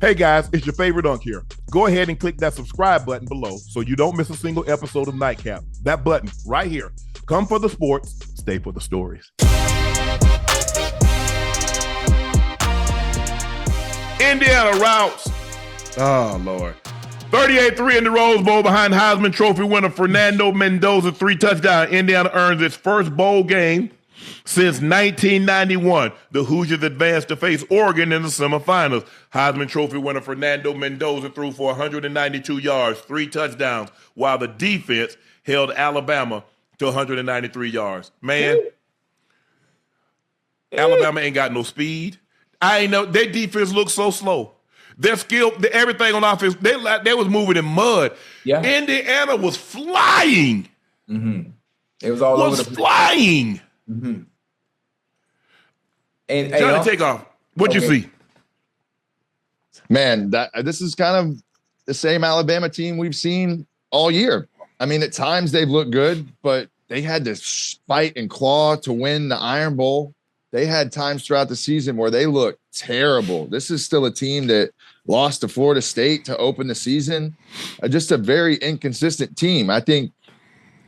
Hey guys, it's your favorite Unc here. Go ahead and click that subscribe button below so you don't miss a single episode of Nightcap. That button right here. Come for the sports, stay for the stories. Indiana routes. Oh, Lord. 38-3 in the Rose Bowl behind Heisman Trophy winner Fernando Mendoza, 3 touchdowns. Indiana earns its first bowl game since 1991. The Hoosiers advanced to face Oregon in the semifinals. Heisman Trophy winner Fernando Mendoza threw for 192 yards, 3 touchdowns, while the defense held Alabama to 193 yards. Man, Alabama ain't got no speed. I ain't know. Their defense looks so slow. Their skill, everything on offense, they was moving in mud. Yeah. Indiana was flying. Mm-hmm. It was all over the place. Flying. Mm-hmm. And Johnny, take off. What'd you see? Man, this is kind of the same Alabama team we've seen all year. I mean, at times they've looked good, but they had to fight and claw to win the Iron Bowl. They had times throughout the season where they looked terrible. This is still a team that lost to Florida State to open the season. Just a very inconsistent team. I think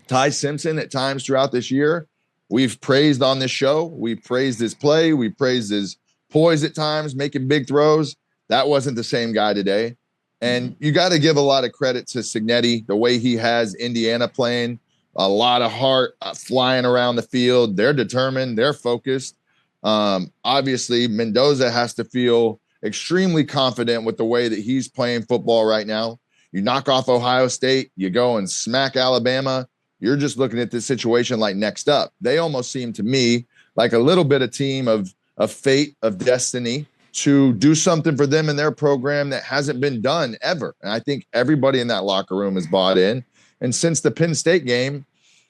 Ty Simpson at times throughout this year, we've praised on this show. We praised his play. We praised his poise at times, making big throws. That wasn't the same guy today. And you got to give a lot of credit to Cignetti, the way he has Indiana playing, a lot of heart flying around the field. They're determined. They're focused. Obviously, Mendoza has to feel extremely confident with the way that he's playing football right now. You knock off Ohio State, you go and smack Alabama. You're just looking at this situation like next up. They almost seem to me like a little bit of team of fate, of destiny to do something for them in their program that hasn't been done ever. And I think everybody in that locker room has bought in. And since the Penn State game,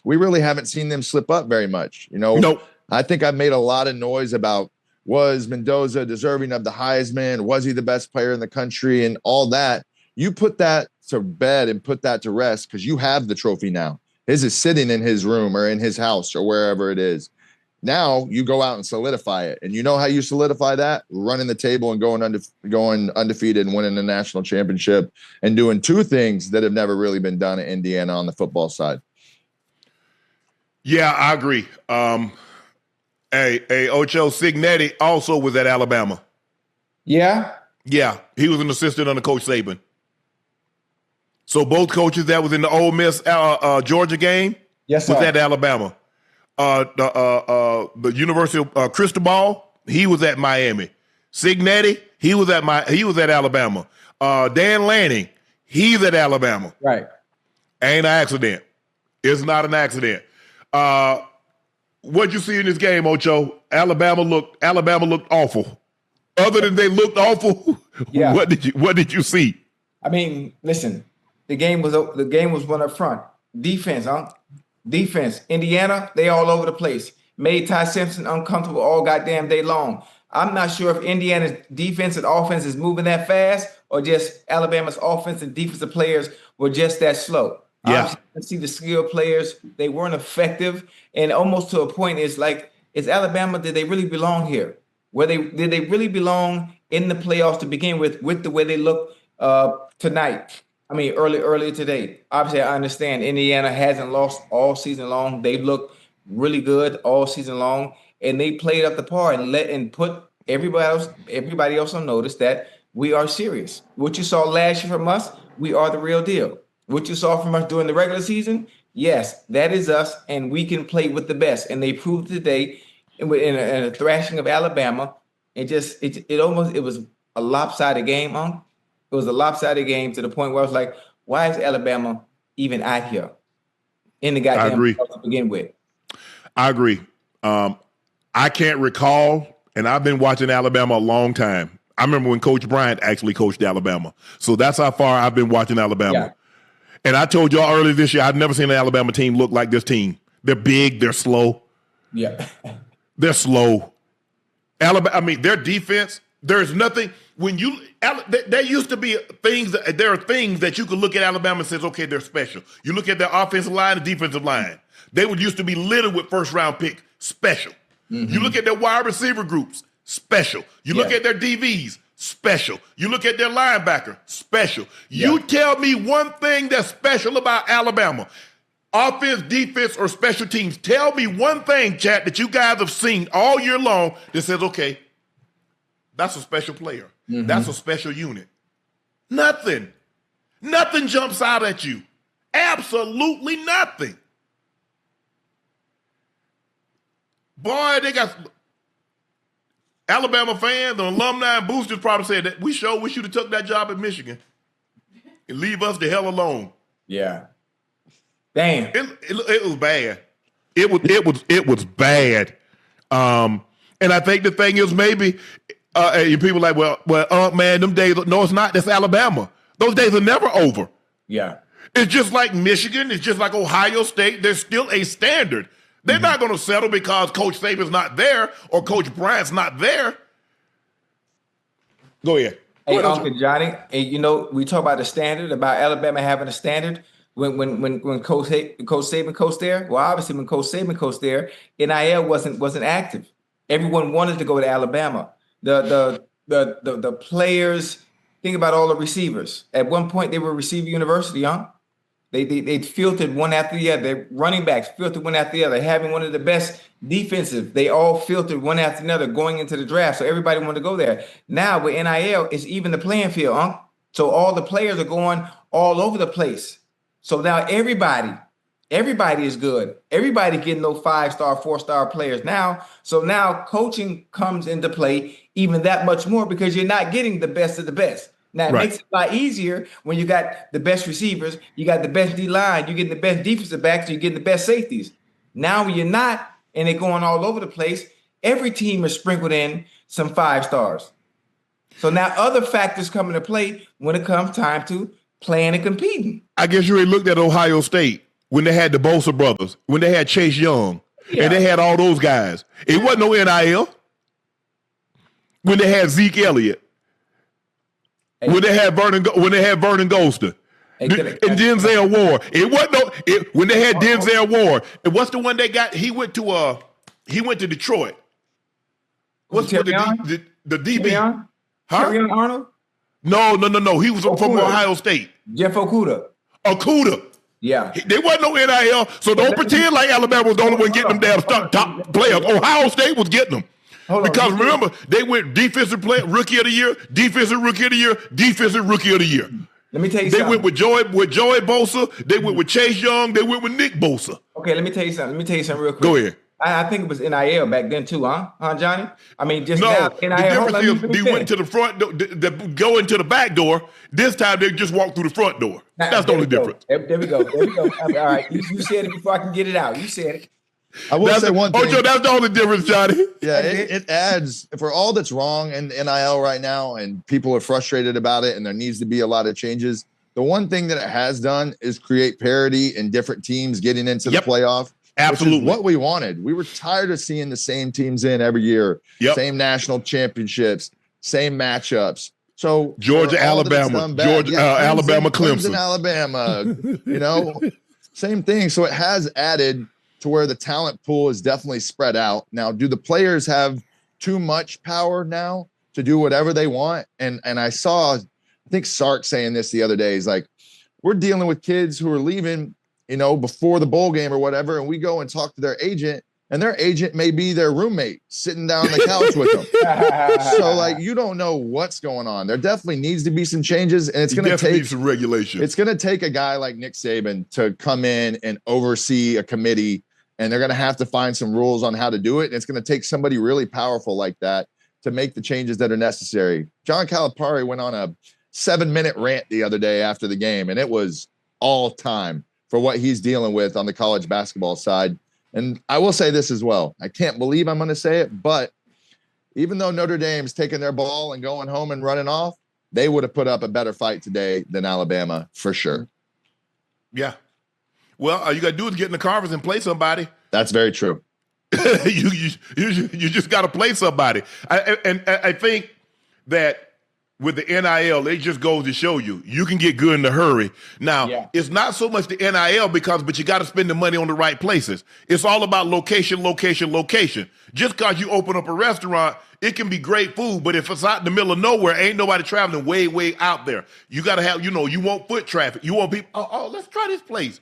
we really haven't seen them slip up very much. Nope. I think I've made a lot of noise about, was Mendoza deserving of the Heisman? Was he the best player in the country and all that? You put that to bed and put that to rest because you have the trophy now. His is sitting in his room or in his house or wherever it is. Now you go out and solidify it. And you know how you solidify that? Running the table and going undefeated and winning the national championship and doing 2 things that have never really been done at Indiana on the football side. Yeah, I agree. Hey, Ocho, Cignetti also was at Alabama. Yeah? Yeah, he was an assistant under Coach Saban. So both coaches that was in the Ole Miss Georgia game was at Alabama. The University of Cristobal, he was at Miami. Cignetti, he was at Alabama. Dan Lanning, he's at Alabama. Right. Ain't an accident. It's not an accident. What'd you see in this game, Ocho? Alabama looked awful. Other than they looked awful, yeah. What did you see? I mean, listen, the game was one up front. Defense, Defense. Indiana, they all over the place. Made Ty Simpson uncomfortable all goddamn day long. I'm not sure if Indiana's defense and offense is moving that fast or just Alabama's offense and defensive players were just that slow. Yeah. I see the skilled players, they weren't effective. And almost to a point, it's like, is Alabama, did they really belong here? Did they really belong in the playoffs to begin with the way they look tonight? I mean, earlier today. Obviously, I understand Indiana hasn't lost all season long. They look really good all season long. And they played up the par and put everybody else on notice that we are serious. What you saw last year from us, we are the real deal. What you saw from us during the regular season, yes, that is us, and we can play with the best. And they proved today in a thrashing of Alabama. It was a lopsided game, It was a lopsided game to the point where I was like, why is Alabama even out here in the goddamn playoffs to begin with? I agree. I can't recall, and I've been watching Alabama a long time. I remember when Coach Bryant actually coached Alabama. So that's how far I've been watching Alabama. Yeah. And I told y'all earlier this year, I've never seen an Alabama team look like this team. They're big, they're slow. Yeah. They're slow. Alabama, I mean, their defense, there's nothing. There used to be there are things that you could look at Alabama and says, okay, they're special. You look at their offensive line and defensive line. They would used to be littered with first-round pick, special. Mm-hmm. You look at their wide receiver groups, special. You look at their DVs, special. You look at their linebacker, special. You tell me one thing that's special about Alabama. Offense, defense, or special teams. Tell me one thing, Chad, that you guys have seen all year long that says, okay, that's a special player. That's a special unit. Nothing. Nothing jumps out at you. Absolutely nothing. Boy, they got Alabama fans, the alumni and boosters probably said that we sure wish you'd have took that job at Michigan and leave us the hell alone. Yeah. Damn. It was bad. It was bad. And I think the thing is maybe people like, well, man, them days. No, it's not. That's Alabama. Those days are never over. Yeah. It's just like Michigan. It's just like Ohio State. There's still a standard. They're not going to settle because Coach Saban's not there or Coach Bryant's not there. Go ahead. Hey, Uncle Johnny, you know, we talk about the standard, about Alabama having a standard. When Coach Saban coached there, well, obviously when Coach Saban coached there, NIL wasn't active. Everyone wanted to go to Alabama. The players, think about all the receivers. At one point, they were receiver university, huh? They filtered one after the other. Their running backs filtered one after the other. Having one of the best defensive, they all filtered one after another going into the draft. So everybody wanted to go there. Now with NIL, it's even the playing field, huh? So all the players are going all over the place. So now everybody is good. Everybody getting those 5-star, 4-star players now. So now coaching comes into play even that much more because you're not getting the best of the best. Now, it makes it a lot easier when you got the best receivers, you got the best D-line, you're getting the best defensive backs, you're getting the best safeties. Now, when you're not, and they're going all over the place, every team is sprinkled in some 5 stars. So now other factors come into play when it comes time to playing and competing. I guess you already looked at Ohio State when they had the Bosa brothers, when they had Chase Young, and they had all those guys. It wasn't no NIL. When they had Zeke Elliott. When they had Vernon Golster and Denzel Ward, it wasn't when they had Denzel Ward. And what's the one they got? He went to Detroit. What's the DB? Huh? Terrion Arnold? No. He was from Ohio State. Jeff Okudah. Yeah. There wasn't no NIL, so don't pretend like Alabama was the only one getting them damn top players. Ohio State was getting them. Because remember, they went defensive player, rookie of the year, defensive rookie of the year, defensive rookie of the year. Let me tell you something. They went with Joey Bosa. They went with Chase Young. They went with Nick Bosa. Okay, let me tell you something real quick. Go ahead. I think it was NIL back then too, huh, Johnny? I mean, just now, NIL. The difference is they went to the front door, go into the back door. This time they just walked through the front door. That's the only difference. There we go. All right, you said it before I can get it out. You said it. I will say one thing. Ocho, that's the only difference, Johnny. Yeah, it adds for all that's wrong in NIL right now, and people are frustrated about it, and there needs to be a lot of changes. The one thing that it has done is create parity in different teams getting into the playoff. Absolutely. Which is what we wanted. We were tired of seeing the same teams in every year, same national championships, same matchups. So Georgia, Alabama, Alabama, Clemson, Alabama, same thing. So it has added to where the talent pool is definitely spread out. Now, do the players have too much power now to do whatever they want? And I saw, I think Sark saying this the other day. He's like, we're dealing with kids who are leaving, before the bowl game or whatever, and we go and talk to their agent, and their agent may be their roommate sitting down on the couch with them. So, you don't know what's going on. There definitely needs to be some changes, and it's going to take some regulation. It's going to take a guy like Nick Saban to come in and oversee a committee, and they're going to have to find some rules on how to do it. And it's going to take somebody really powerful like that to make the changes that are necessary. John Calipari went on a 7-minute rant the other day after the game, and it was all time for what he's dealing with on the college basketball side. And I will say this as well. I can't believe I'm going to say it, but even though Notre Dame's taking their ball and going home and running off, they would have put up a better fight today than Alabama for sure. Yeah. Well, all you got to do is get in the conference and play somebody. That's very true. you just got to play somebody. I think that with the NIL, it just goes to show you can get good in a hurry. Now, it's not so much the NIL but you got to spend the money on the right places. It's all about location, location, location. Just because you open up a restaurant, it can be great food, but if it's out in the middle of nowhere, ain't nobody traveling way, way out there. You got to have, you want foot traffic. You want people, let's try this place.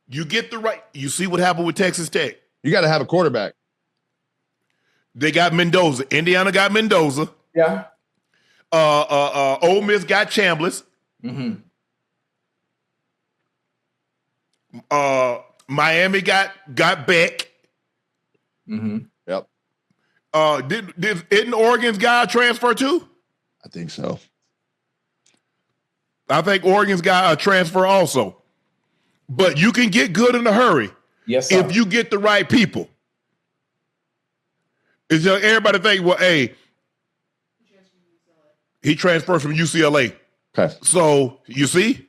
You get the right, you see what happened with Texas Tech. You got to have a quarterback. They got Mendoza. Indiana got Mendoza. Yeah. Ole Miss got Chambliss. Mm-hmm. Miami got Beck. Mm-hmm. Yep. Didn't Oregon's guy transfer too? I think so. I think Oregon's got a transfer also. But you can get good in a hurry. Yes, sir. If you get the right people. It's just everybody think, well, hey, he transferred from UCLA. Okay. So you see?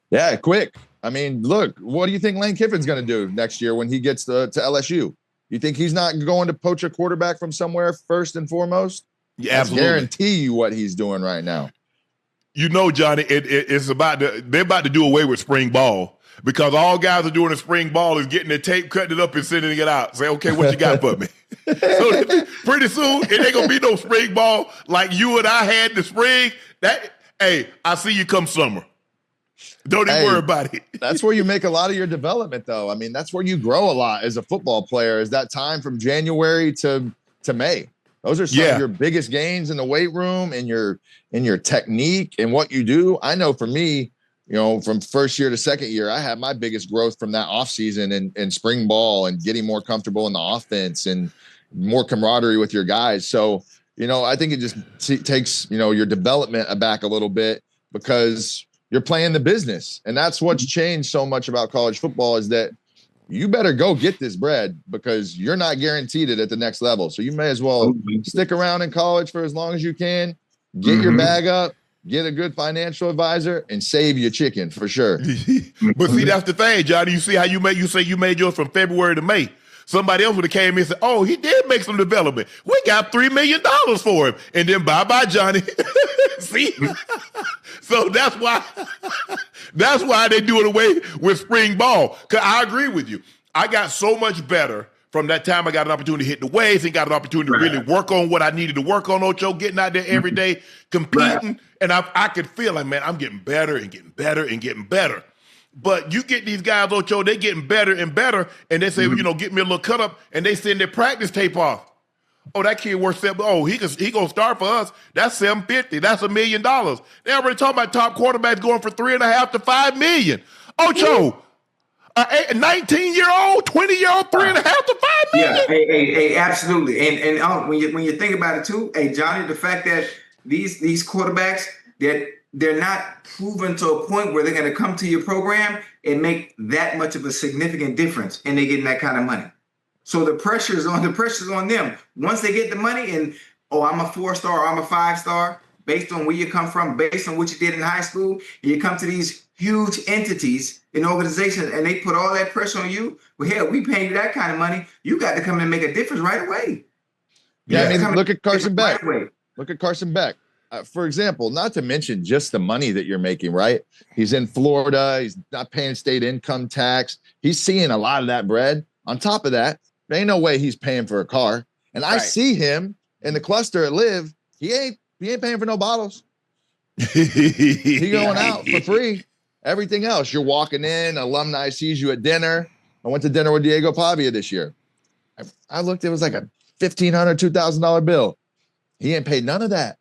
Yeah, quick. I mean, look, what do you think Lane Kiffin's going to do next year when he gets to LSU? You think he's not going to poach a quarterback from somewhere first and foremost? Yeah, absolutely. I guarantee you what he's doing right now. Johnny, it's they're about to do away with spring ball because all guys are doing in spring ball is getting the tape, cutting it up, and sending it out. Say, okay, what you got for me? So pretty soon, it ain't gonna be no spring ball like you and I had the spring. Hey, I see you come summer. Don't even worry about it. That's where you make a lot of your development, though. I mean, that's where you grow a lot as a football player. Is that time from January to May? Those are some of your biggest gains in the weight room and your technique and what you do. I know for me, from first year to second year, I had my biggest growth from that offseason and spring ball and getting more comfortable in the offense and more camaraderie with your guys. So, I think it just takes, your development back a little bit because you're playing the business. And that's what's changed so much about college football is that you better go get this bread because you're not guaranteed it at the next level. So you may as well stick around in college for as long as you can, get your bag up, get a good financial advisor, and save your chicken for sure. But see, that's the thing, Johnny. You see how you say you made yours from February to May. Somebody else would have came in and said, oh, he did make some development. We got $3 million for him. And then bye-bye, Johnny. See? So that's why they do it away with spring ball. Because I agree with you. I got so much better from that time I got an opportunity to hit the weights and got an opportunity to really work on what I needed to work on, Ocho, getting out there every day, competing. And I could feel like, man, I'm getting better and getting better and getting better. But you get these guys, Ocho, they getting better and better, and they say, get me a little cut up, and they send their practice tape off. Oh, that kid worth $7. Oh, he gonna start for us. That's $750. That's $1 million. They already talking about top quarterbacks going for $3.5 to $5 million. Ocho, 19-year-old, 20-year-old, $3.5 to $5 million. Yeah, hey, absolutely. And when you think about it too, hey, Johnny, the fact that these quarterbacks that they're not proven to a point where they're going to come to your program and make that much of a significant difference, and they're getting that kind of money. So the pressure's on them. Once they get the money and, I'm a 4-star, I'm a 5-star, based on where you come from, based on what you did in high school, and you come to these huge entities and organizations, and they put all that pressure on you. Well, hell, we paying you that kind of money. You got to come in and make a difference right away. Yeah, I mean, look at Carson Beck. Look at Carson Beck. For example, not to mention just the money that you're making, right? He's in Florida. He's not paying state income tax. He's seeing a lot of that bread. On top of that, there ain't no way he's paying for a car. And I see him in the cluster at Live. He ain't paying for no bottles. He going out for free. Everything else, you're walking in, alumni sees you at dinner. I went to dinner with Diego Pavia this year. I looked, it was like a $1,500, $2,000 bill. He ain't paid none of that.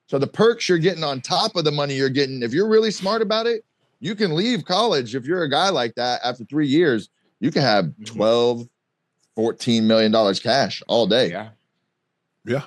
So the perks you're getting on top of the money you're getting, if you're really smart about it, you can leave college. If you're a guy like that, after 3 years, you can have $12, $14 million cash all day. Yeah.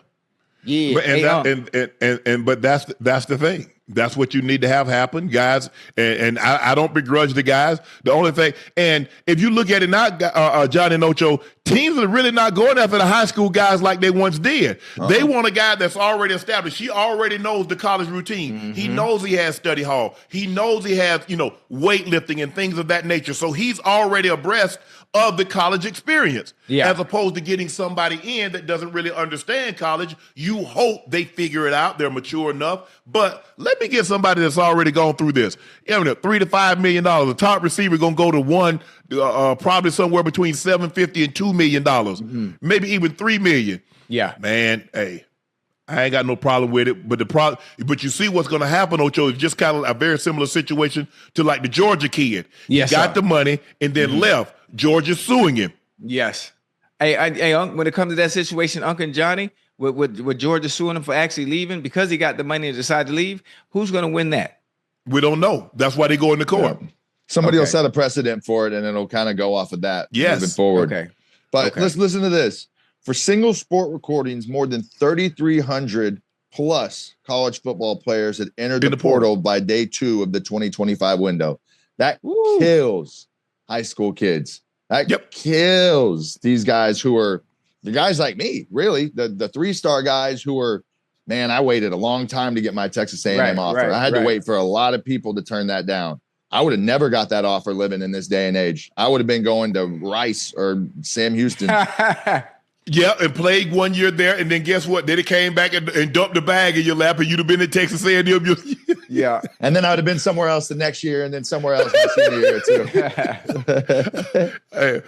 But that's the thing. That's what you need to have happen, guys. And I don't begrudge the guys. The only thing, and if you look at it now, John and Ocho, teams are really not going after the high school guys like they once did. They want a guy that's already established. He already knows the college routine. He knows he has study hall. He knows he has, weightlifting and things of that nature. So he's already abreast of the college experience. Yeah. As opposed to getting somebody in that doesn't really understand college. You hope they figure it out. They're mature enough. But let me get somebody that's already gone through this. $3 to $5 million. The top receiver going to go to one, probably somewhere between $750 and $2 million. Maybe even $3 million. Yeah. Man, hey. I ain't got no problem with it, but you see what's going to happen, Ocho, is just kind of a very similar situation to like the Georgia kid. Yes, he got sir. the money and then left. Georgia's suing him. Yes. Hey, Unc, when it comes to that situation, Unc and Johnny, with Georgia suing him for actually leaving because he got the money and decided to leave, who's going to win that? We don't know. That's why they go in the court. Yeah. Somebody will set a precedent for it, and it'll kind of go off of that moving forward. Okay. But let's listen to this. For single sport recordings, more than 3,300 plus college football players had entered the portal by day 2 of the 2025 window. That kills high school kids. That kills these guys who are the guys like me, really, the 3-star guys who are, man, I waited a long time to get my Texas A&M offer. I had to wait for a lot of people to turn that down. I would have never got that offer living in this day and age. I would have been going to Rice or Sam Houston. Yeah, and played 1 year there, and then guess what? Then it came back and dumped the bag in your lap, and you'd have been in Texas A&M. Yeah, and then I would have been somewhere else the next year, and then somewhere else my senior year too. Hey.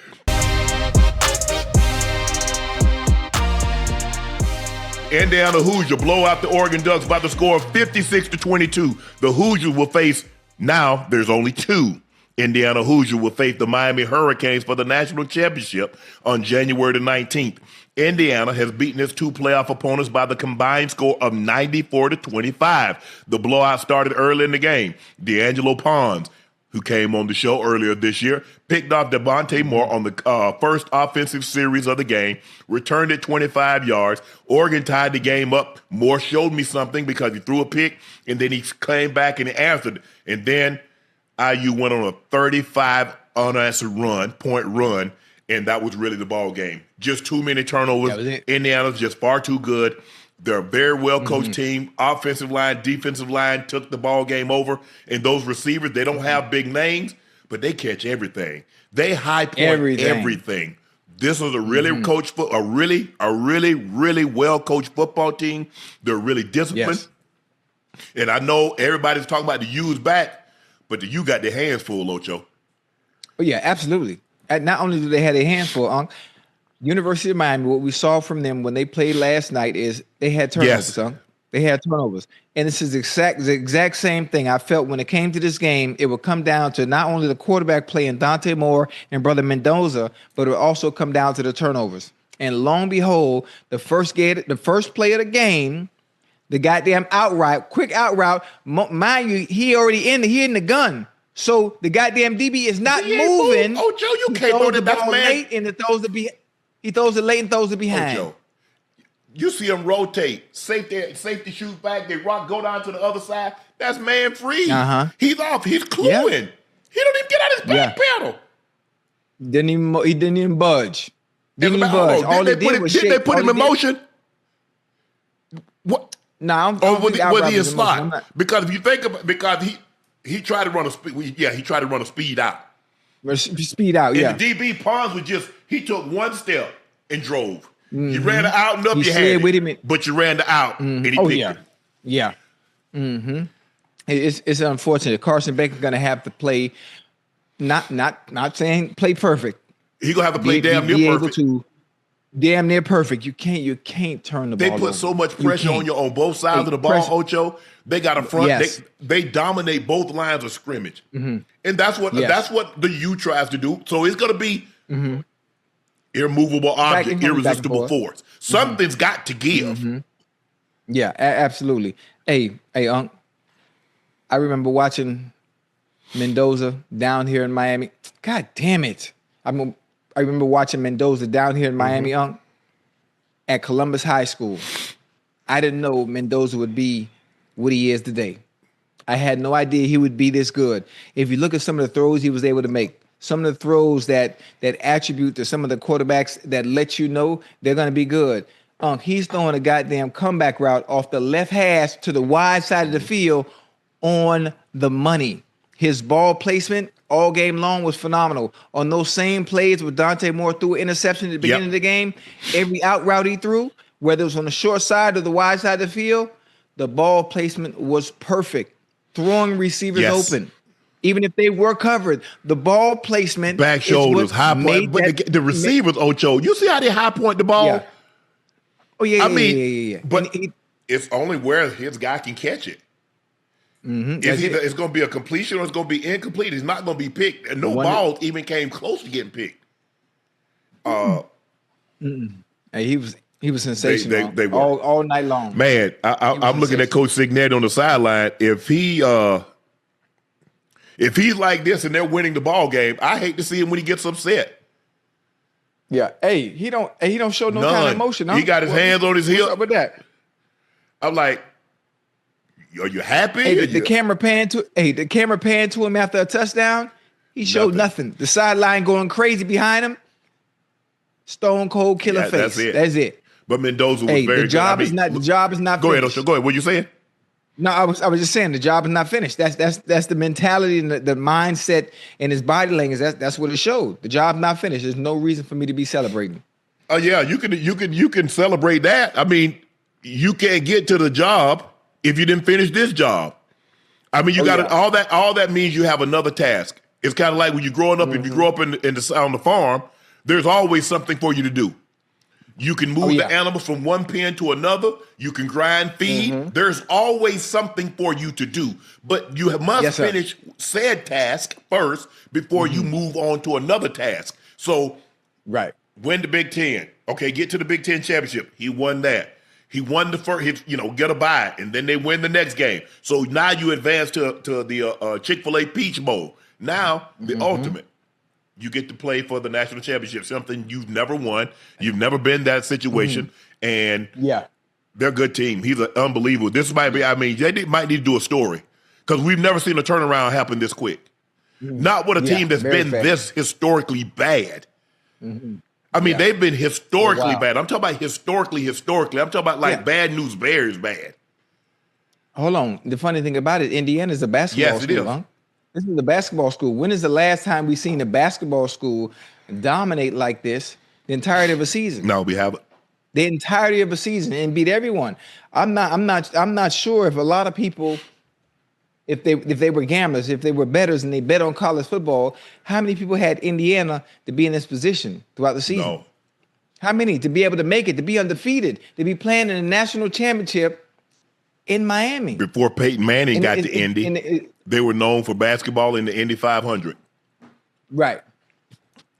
Indiana Hoosier blow out the Oregon Ducks by the score of 56-22. The Hoosiers will face, now there's only 2. Indiana Hoosier will face the Miami Hurricanes for the national championship on January the 19th. Indiana has beaten its 2 playoff opponents by the combined score of 94-25. The blowout started early in the game. D'Angelo Pons, who came on the show earlier this year, picked off Devontae Moore on the first offensive series of the game, returned it 25 yards. Oregon tied the game up. Moore showed me something because he threw a pick, and then he came back and he answered. And then IU went on a 35 unanswered point run, and that was really the ball game. Just too many turnovers. Indiana's just far too good. They're a very well-coached team. Offensive line, defensive line took the ball game over. And those receivers, they don't have big names, but they catch everything. They high point everything. This is a really coached a really well-coached football team. They're really disciplined. Yes. And I know everybody's talking about the U's back, but the U got their hands full, Ocho. Oh, yeah, absolutely. And not only do they have their hands full, Unc, University of Miami, what we saw from them when they played last night is they had turnovers, Unc. They had turnovers. And this is the exact same thing I felt when it came to this game. It would come down to not only the quarterback playing Dante Moore and Brother Mendoza, but it would also come down to the turnovers. And lo and behold, the first play of the game, the goddamn quick out route, mind you, he in the gun. So the goddamn DB is not moving. Oh, Joe, you can't throw the ball late and he throws it late and throws it behind. Oh, Joe, you see him rotate. Safety shoots back. They go down to the other side. That's man free. He's off. He's cluing. Yeah. He don't even get out his back pedal. He didn't even budge. Didn't they put him in motion? What? No, was he in slot? Because if you think about, because he tried to run a speed. Yeah, he tried to run a speed out. Speed out. Yeah. And the DB Pons he took one step and drove. You ran the out and up. You had it with him, but you ran the out and he picked it. Yeah. Mm-hmm. It's unfortunate. Carson Beck is going to have to play. Not saying play perfect. He's gonna have to play damn near perfect. Damn near perfect. You can't turn the ball. They put so much pressure on you on both sides of the ball, Ocho. They got a front. Yes. They dominate both lines of scrimmage, and that's what the U tries to do. So it's gonna be immovable object, irresistible force. Something's got to give. Yeah, absolutely. Hey, Unc. I remember watching Mendoza down here in Miami. God damn it! I remember watching Mendoza down here in Miami, Unc, at Columbus High School. I didn't know Mendoza would be what he is today. I had no idea he would be this good. If you look at some of the throws he was able to make, some of the throws that attribute to some of the quarterbacks that let you know they're going to be good. He's throwing a goddamn comeback route off the left hash to the wide side of the field on the money. His ball placement all game long was phenomenal. On those same plays where Dante Moore threw an interception at the beginning of the game, every out route he threw, whether it was on the short side or the wide side of the field, the ball placement was perfect. Throwing receivers open. Even if they were covered, the ball placement, back shoulders, high point. But the receivers, Ocho, you see how they high point the ball? Yeah. Oh yeah, yeah. But it's only where his guy can catch it. It's going to be a completion or it's going to be incomplete. It's not going to be picked, and no balls even came close to getting picked. Hey, he was sensational. They were all night long. Man, I'm looking at Coach Signetti on the sideline. If he's like this and they're winning the ball game, I hate to see him when he gets upset. Yeah. Hey, he don't show no kind of emotion. Huh? He got his hands on his hip. What's up with that? I'm like, are you happy? Hey, the camera panned to him after a touchdown. He showed nothing. The sideline going crazy behind him. Stone cold killer face. That's it. But Mendoza was very good. The job is not Go ahead, finished. Ocho. Go ahead. What you saying? No, I was just saying the job is not finished. That's the mentality and the mindset and his body language. That's what it showed. The job's not finished. There's no reason for me to be celebrating. Oh yeah, you can celebrate that. I mean, you can't get to the job if you didn't finish this job. I mean, you got all that. All that means you have another task. It's kind of like when you're growing up. If you grow up on the farm, there's always something for you to do. You can move the animal from one pen to another. You can grind feed. There's always something for you to do. But you must finish said task first before you move on to another task. So, win the Big Ten. Okay, get to the Big Ten championship. He won that. He won the first, get a bye, and then they win the next game. So now you advance to the Chick-fil-A Peach Bowl. Now, the ultimate. You get to play for the national championship, something you've never won. You've never been in that situation. And they're a good team. He's unbelievable. This might be, they might need to do a story because we've never seen a turnaround happen this quick. Not with a team that's been this historically bad. I mean, they've been historically bad. I'm talking about historically. I'm talking about bad news bears bad. Hold on. The funny thing about it, Indiana is a basketball school. Huh? This is the basketball school. When is the last time we've seen a basketball school dominate like this the entirety of a season? No, we haven't. The entirety of a season and beat everyone. I'm not sure if a lot of people, if they were gamblers, if they were bettors and they bet on college football, how many people had Indiana to be in this position throughout the season? No. How many to be able to make it, to be undefeated, to be playing in a national championship in Miami? Before Peyton Manning got to Indy, they were known for basketball in the Indy 500. Right.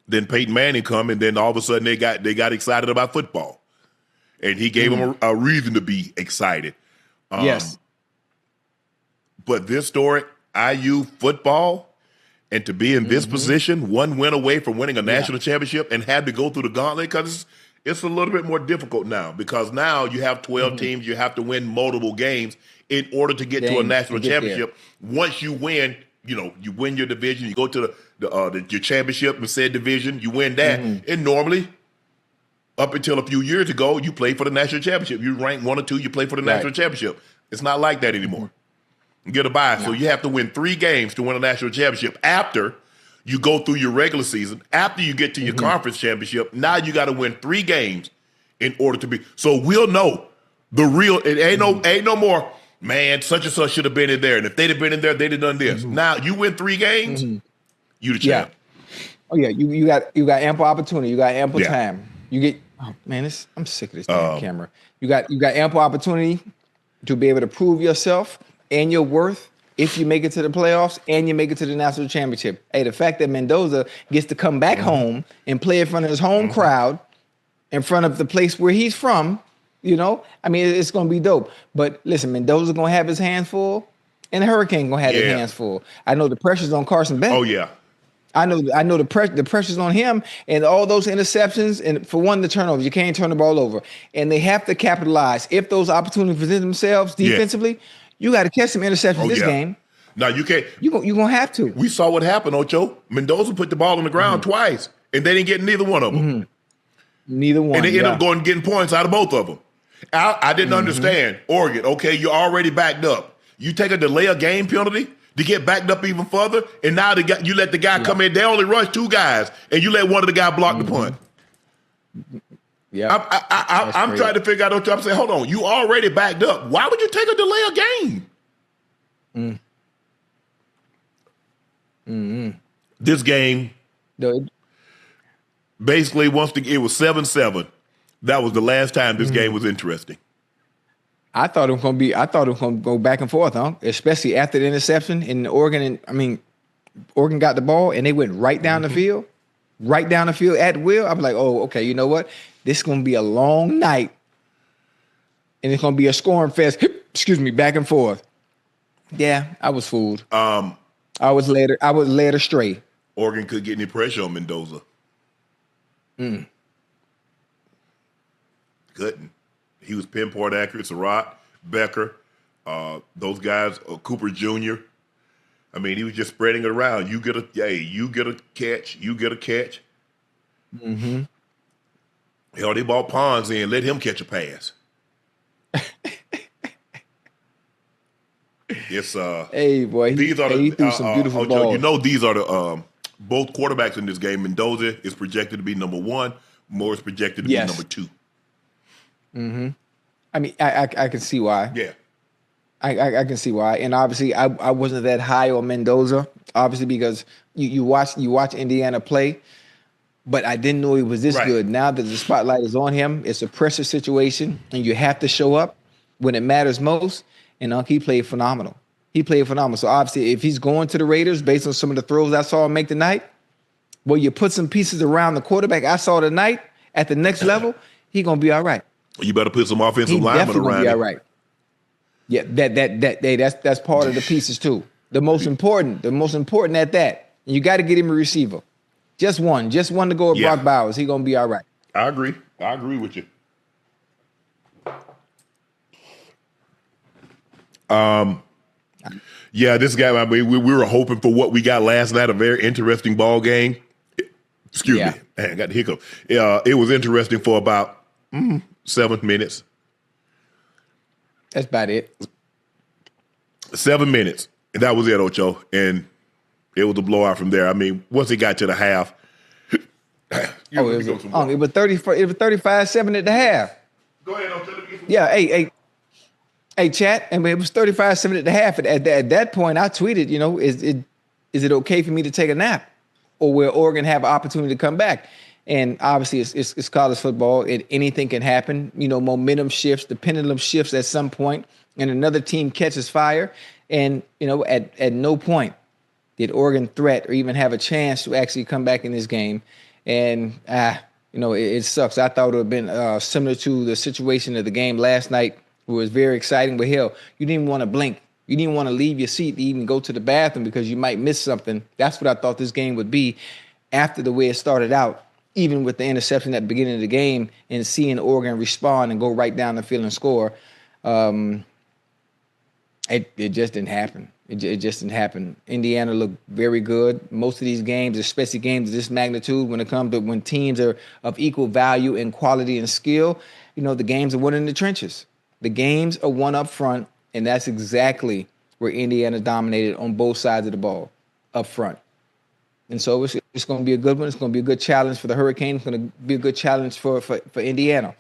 Then Peyton Manning come, and then all of a sudden they got excited about football, and he gave them a reason to be excited. Yes. But this story, IU football, and to be in this position, one win away from winning a national championship, and had to go through the gauntlet because it's a little bit more difficult now because now you have 12 teams. You have to win multiple games in order to get to a national championship. Once you win, you win your division. You go to your championship in said division. You win that. And normally, up until a few years ago, you played for the national championship. You rank 1 or 2. You play for the national championship. It's not like that anymore. You get a bye. No. So you have to win 3 games to win a national championship. After you go through your regular season, after you get to your conference championship, now you got to win 3 games in order to be. So we'll know the real. It ain't no more. Man, such and such should have been in there, and if they'd have been in there, they'd have done this. Now you win 3 games, you the champ. Oh yeah, you got ample opportunity. You got ample time. You get. Oh man, I'm sick of this damn camera. You got ample opportunity to be able to prove yourself and your worth if you make it to the playoffs and you make it to the national championship. Hey, the fact that Mendoza gets to come back home and play in front of his home crowd, in front of the place where he's from, it's going to be dope. But listen, Mendoza's going to have his hands full, and the Hurricane going to have his hands full. I know the pressure's on Carson Beck. Oh, yeah. I know the pressure's on him and all those interceptions, and for one, the turnovers. You can't turn the ball over. And they have to capitalize. If those opportunities present themselves defensively, you got to catch some interceptions this game. No, you can't. You're going to have to. We saw what happened, Ocho. Mendoza put the ball on the ground twice, and they didn't get neither one of them. Neither one. And they ended up getting points out of both of them. I didn't understand. Oregon, okay, you're already backed up. You take a delay of game penalty. to get backed up even further. And now you let the guy come in. They only rush 2 guys, and you let one of the guys block the punt. Yeah, I'm trying to figure out. I'm saying, hold on, you already backed up. Why would you take a delay of game? This game, basically, it was 7-7. That was the last time this game was interesting. I thought it was going to go back and forth, especially after the interception in Oregon. Oregon got the ball and they went right down the field at will. I'm like, oh, okay, you know what? This is going to be a long night, and it's going to be a scoring fest. Back and forth. Yeah, I was fooled. I was led astray. Oregon couldn't get any pressure on Mendoza. Couldn't. He was pinpoint accurate. Sarratt, Becker, those guys, Cooper Jr. I mean, he was just spreading it around. You get a catch. You get a catch. Mm-hmm. Hell, they bought Pons in. Let him catch a pass. It's hey boy, he threw some beautiful balls. You know, these are the both quarterbacks in this game. Mendoza is projected to be number 1. Moore is projected to be number 2. Mm-hmm. I mean, I can see why. Yeah. I can see why. And obviously I wasn't that high on Mendoza, obviously, because you watch Indiana play, but I didn't know he was this good. Now that the spotlight is on him, it's a pressure situation, and you have to show up when it matters most. And Unc, he played phenomenal. So obviously, if he's going to the Raiders based on some of the throws I saw him make tonight, well, you put some pieces around the quarterback I saw tonight at the next level, he gonna be all right. You better put some offensive linemen around him. All right. Yeah, that's part of the pieces too. The most important at that. You got to get him a receiver. Just one to go with Brock Bowers. He gonna be all right. I agree with you. This guy. I mean, we were hoping for what we got last night. A very interesting ball game. Excuse me, I got the hiccup. It was interesting for about 7 minutes. That's about it. 7 minutes. And that was it, Ocho. And it was a blowout from there. I mean, once it got to the half. it was 35-7 at the half. Go ahead, Ocho. Let me get some hey, chat. I mean, it was 35-7 at the half. At that point, I tweeted, is it okay for me to take a nap? Or will Oregon have an opportunity to come back? And obviously, it's college football. Anything can happen. Momentum shifts, the pendulum shifts at some point, and another team catches fire. And at no point did Oregon threat or even have a chance to actually come back in this game. And it sucks. I thought it would have been similar to the situation of the game last night, where it was very exciting. But hell, you didn't even want to blink. You didn't want to leave your seat to even go to the bathroom because you might miss something. That's what I thought this game would be after the way it started out. Even with the interception at the beginning of the game and seeing Oregon respond and go right down the field and score, it just didn't happen. It just didn't happen. Indiana looked very good. Most of these games, especially games of this magnitude, when teams are of equal value and quality and skill, the games are won in the trenches. The games are won up front, and that's exactly where Indiana dominated on both sides of the ball, up front. And so it's going to be a good one. It's going to be a good challenge for the Hurricanes. It's going to be a good challenge for Indiana,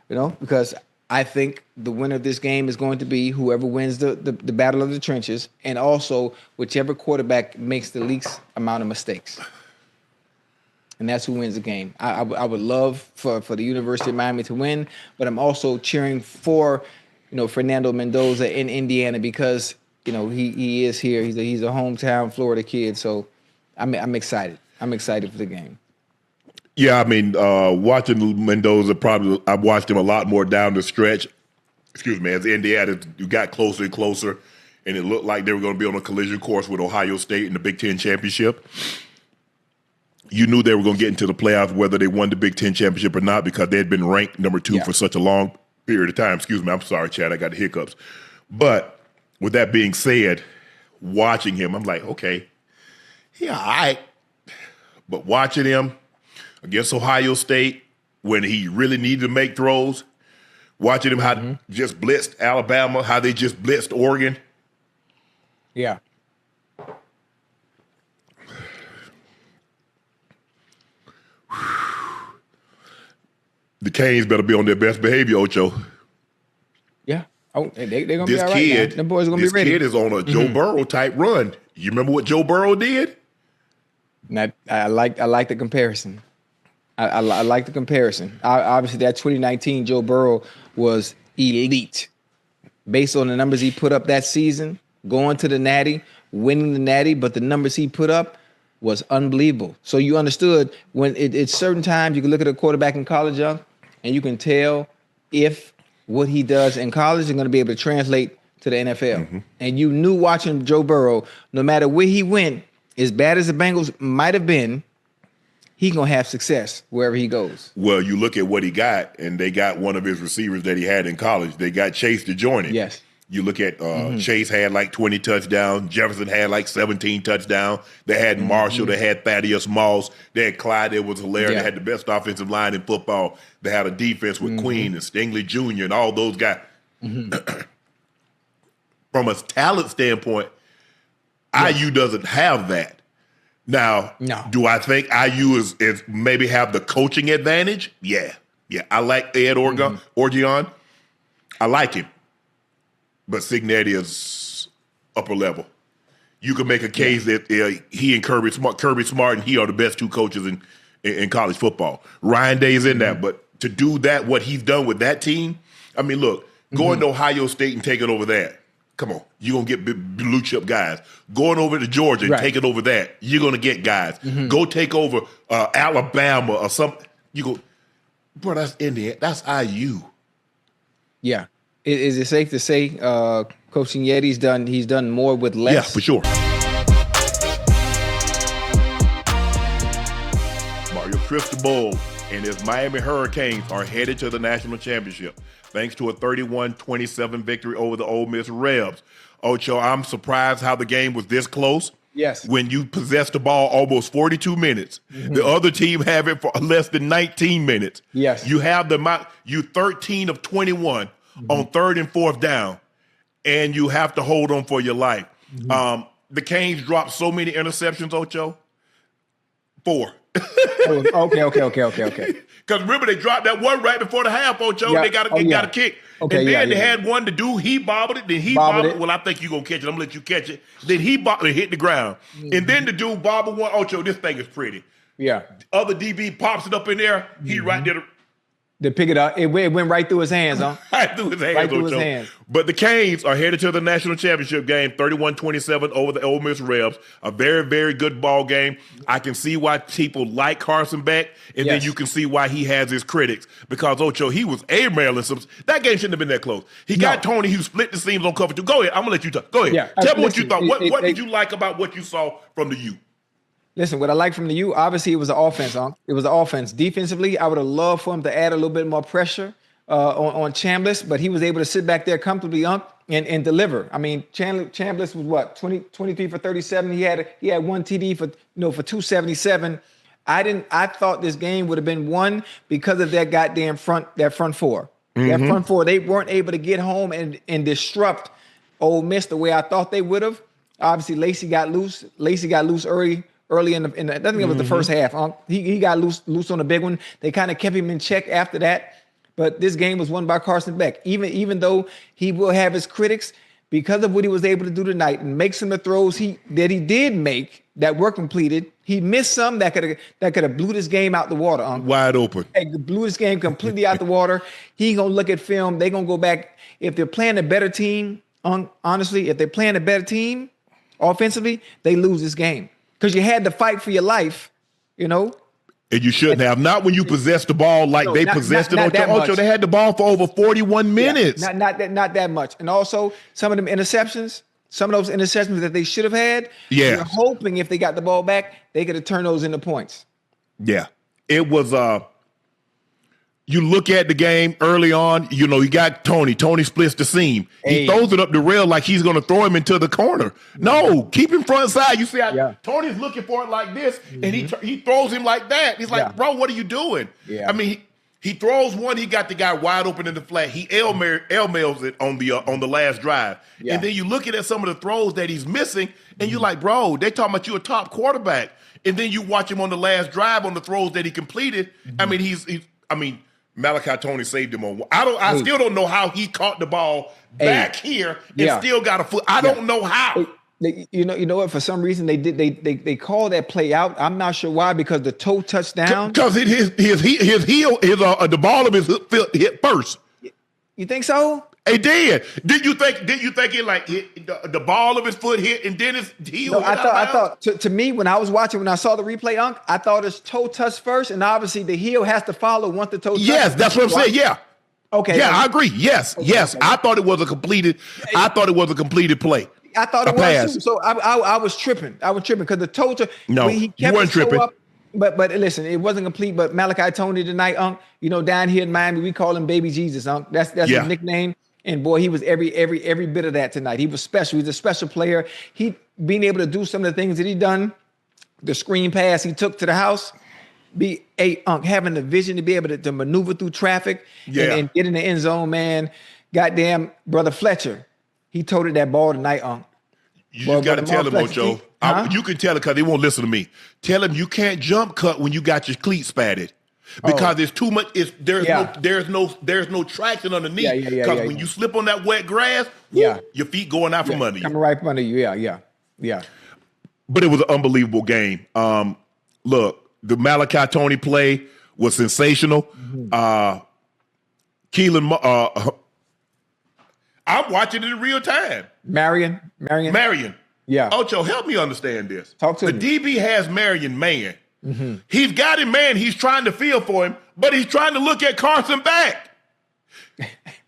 because I think the winner of this game is going to be whoever wins the battle of the trenches, and also whichever quarterback makes the least amount of mistakes. And that's who wins the game. I would love for the University of Miami to win, but I'm also cheering for, Fernando Mendoza in Indiana because, he is here. He's a hometown Florida kid, so I'm excited. I'm excited for the game. Yeah, I mean, watching Mendoza, I've watched him a lot more down the stretch. Excuse me, as Indiana got closer and closer, and it looked like they were going to be on a collision course with Ohio State in the Big Ten championship. You knew they were going to get into the playoffs, whether they won the Big Ten championship or not, because they had been ranked number 2 for such a long period of time. Excuse me, I'm sorry, Chad, I got the hiccups. But with that being said, watching him, I'm like, okay, yeah, all right. But watching him against Ohio State when he really needed to make throws, watching him how just blitzed Alabama, how they just blitzed Oregon. Yeah. The Canes better be on their best behavior, Ocho. Yeah. Oh, they're gonna be This all right. kid, Now. Them boys are gonna be ready. This kid is on a Joe Burrow type run. You remember what Joe Burrow did? Now, I like the comparison. I like the comparison. Obviously, that 2019 Joe Burrow was elite, based on the numbers he put up that season, going to the Natty, winning the Natty. But the numbers he put up was unbelievable. So you understood when it's certain times you can look at a quarterback in college, and you can tell if what he does in college is going to be able to translate to the NFL. And you knew watching Joe Burrow, no matter where he went, as bad as the Bengals might have been, he's going to have success wherever he goes. Well, you look at what he got, and they got one of his receivers that he had in college. They got Chase to join him. Yes. You look at Chase had like 20 touchdowns. Jefferson had like 17 touchdowns. They had Marshall. They had Thaddeus Moss. They had Clyde Edwards-Helaire. Yeah. They had the best offensive line in football. They had a defense with Queen and Stingley Jr. and all those guys. From a talent standpoint, IU doesn't have that. Now, do I think IU is maybe have the coaching advantage? Yeah. I like Ed Orgeon. I like him. But Cignetti is upper level. You can make a case that he and Kirby Smart and he are the best two coaches in college football. Ryan Day is in that, but to do that, what he's done with that team, I mean, look, going to Ohio State and taking over that. Come on, you're going to get blue chip guys. Going over to Georgia and taking over that, you're going to get guys. Go take over Alabama or something. You go, bro, that's Indiana. That's IU. Yeah. Is it safe to say Coach Cignetti, he's done more with less? Yeah, for sure. Mario Cristobal and his Miami Hurricanes are headed to the national championship thanks to a 31-27 victory over the Ole Miss Rebs. Ocho, I'm surprised how the game was this close. Yes. When you possess the ball almost 42 minutes, the other team have it for less than 19 minutes. Yes. You have you 13 of 21 on third and fourth down, and you have to hold on for your life. The Canes dropped so many interceptions, Ocho. 4. Okay. Because remember, they dropped that one right before the half, Ocho. Yeah. They got a kick. Okay, and then they had one to do. He bobbled it. Then he bobbled it. Well, I think you're going to catch it. I'm going to let you catch it. Then he bobbled it, hit the ground. And then the dude bobbled one. Ocho, this thing is pretty. Yeah. Other DB pops it up in there. He right there. To pick it up, it went right through his hands, huh? Right through his hands. But the Canes are headed to the national championship game, 31-27 over the Ole Miss Rebs. A very, very good ball game. I can see why people like Carson Beck, and then you can see why he has his critics. Because, Ocho, he was Maryland. That game shouldn't have been that close. He got Tony, who split the seams on cover 2. Go ahead. I'm going to let you talk. Go ahead. Yeah. Tell me what you thought. What did you like about what you saw from the U? Listen, what I like from the U, obviously it was the offense, huh? It was the offense. Defensively, I would have loved for him to add a little bit more pressure on Chambliss, but he was able to sit back there comfortably, Unc, and deliver. I mean, Chambliss was what, 23 for 37. He had one TD for 277. I thought this game would have been won because of that goddamn front four. That front four, they weren't able to get home and disrupt Ole Miss the way I thought they would have. Obviously, Lacey got loose. Early in the I think it was the first half. He got loose on the big one. They kind of kept him in check after that. But this game was won by Carson Beck. Even though he will have his critics, because of what he was able to do tonight and make some of the throws that he did make that were completed, he missed some that could have blew this game out the water. Wide open. Blew this game completely out the water. He gonna look at film. They gonna go back. If they're playing a better team, honestly, if they're playing a better team offensively, they lose this game. Because you had to fight for your life, And you shouldn't have. Not when you possess the ball like they possessed it. Ocho, they had the ball for over 41 minutes. Yeah, not that much. And also, some of those interceptions that they should have had, you're hoping if they got the ball back, they could have turned those into points. Yeah. It was you look at the game early on, you got Tony. Tony splits the seam. He throws it up the rail like he's going to throw him into the corner. No, keep him front side. You see how Tony's looking for it like this, and he throws him like that. He's like, bro, what are you doing? Yeah. I mean, he throws one. He got the guy wide open in the flat. He L-mails it on the last drive. Yeah. And then you look at some of the throws that he's missing, and you're like, bro, they talking about you a top quarterback. And then you watch him on the last drive on the throws that he completed. I mean, Malachi Tony saved him on one. I still don't know how he caught the ball back here and still got a foot. I don't know how. You know what? For some reason they called that play out. I'm not sure why, because the toe touchdown. Because his heel, the ball of his foot hit first. You think so? It did. Did you think it like hit the ball of his foot hit and then his heel? No, I thought to me when I saw the replay, Unc, I thought his toe touched first, and obviously the heel has to follow once the toe. Yes, that's what I'm saying. Yeah. Okay. Yeah, I agree. Yes, yes. Okay. I thought it was a completed play. I thought it was too. So I was tripping. I was tripping because the toe. No, he kept you weren't tripping. Up, but listen, it wasn't complete. But Malachi Tony tonight, Unc, down here in Miami, we call him Baby Jesus, Unc. That's his nickname. And boy, he was every bit of that tonight. He was special. He's a special player. He being able to do some of the things that he done, the screen pass he took to the house, having the vision to be able to maneuver through traffic and get in the end zone, man. Goddamn, brother Fletcher, he toted that ball tonight, Unc. You just got to tell him, Ocho. You can tell him because he won't listen to me. Tell him you can't jump cut when you got your cleats spatted. Because there's too much. There's no traction underneath. Because when you slip on that wet grass, your feet going out from under you. Coming right from under you. Yeah. But it was an unbelievable game. Look, the Malachi Tony play was sensational. Mm-hmm. Keelan, I'm watching it in real time. Marion. Yeah. Ocho, help me understand this. Talk to me. The DB has Marion man. Mm-hmm. He's got him, man. He's trying to feel for him, but he's trying to look at Carson Beck.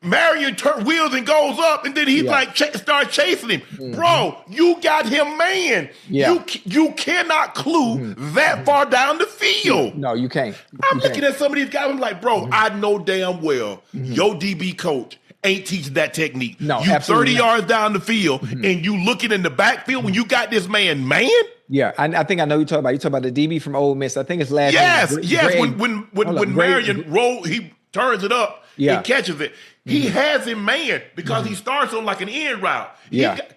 Marion wheels and goes up, and then he's starts chasing him. Mm-hmm. Bro, you got him, man. Yeah. You cannot clue that far down the field. No, you can't. I'm looking at some of these guys. I'm like, bro, I know damn well your DB coach ain't teaching that technique. No, you 30 not. yards down the field, and you looking in the backfield when you got this man. Yeah, I think I know you talking about. You talking about the DB from Ole Miss. I think it's last. Yes. When Marion he turns it up and catches it. He has him man because he starts on like an end route.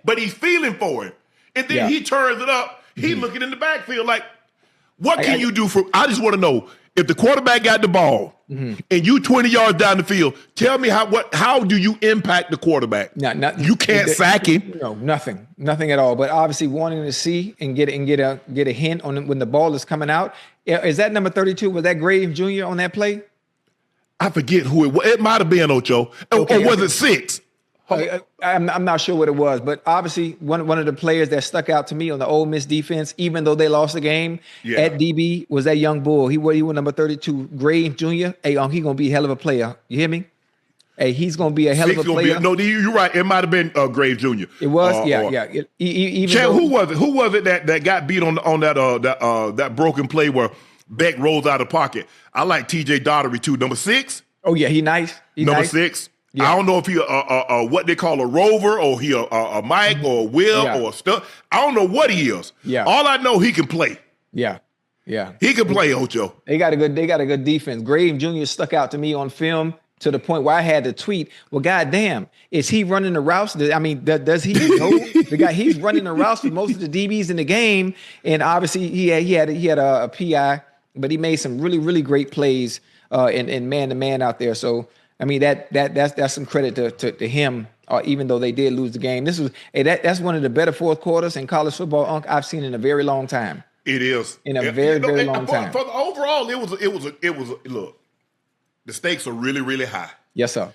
But he's feeling for him, and then he turns it up. He's looking in the backfield like, what can you do for? I just want to know if the quarterback got the ball and you 20 yards down the field. Tell me how do you impact the quarterback? You can't sack him. No, nothing at all. But obviously wanting to see and get a hint on when the ball is coming out. Is that number 32? Was that Graves Jr. on that play? I forget who it was. It might have been Ocho. Or was it 6? I'm not sure what it was, but obviously one of the players that stuck out to me on the Ole Miss defense, even though they lost the game at DB, was that young bull. He was number 32, Graves Jr. Hey, he gonna be a hell of a player. You hear me? Hey, he's gonna be a hell of a player. No, you're right. It might have been Graves Jr. It was, even Chad, who was it? Who was it that got beat on that broken play where Beck rolls out of pocket? I like TJ Daugherty too. Number 6. Oh yeah, he nice. Number 6. Yeah. I don't know if he what they call a rover or he a Mike or a Will or a stuff. I don't know what he is. Yeah. All I know, he can play. Yeah. He can play, Ocho. They got a good defense. Graves Jr. stuck out to me on film to the point where I had to tweet, well, goddamn, is he running the routes? I mean, does he know the guy? He's running the routes for most of the DBs in the game, and obviously he had a PI, but he made some really, really great plays in man-to-man out there. So I mean that's some credit to him. Even though they did lose the game, that's one of the better fourth quarters in college football, Unc, I've seen in a very long time. It is in a very long time. For the overall, it was look. The stakes are really, really high. Yes, sir.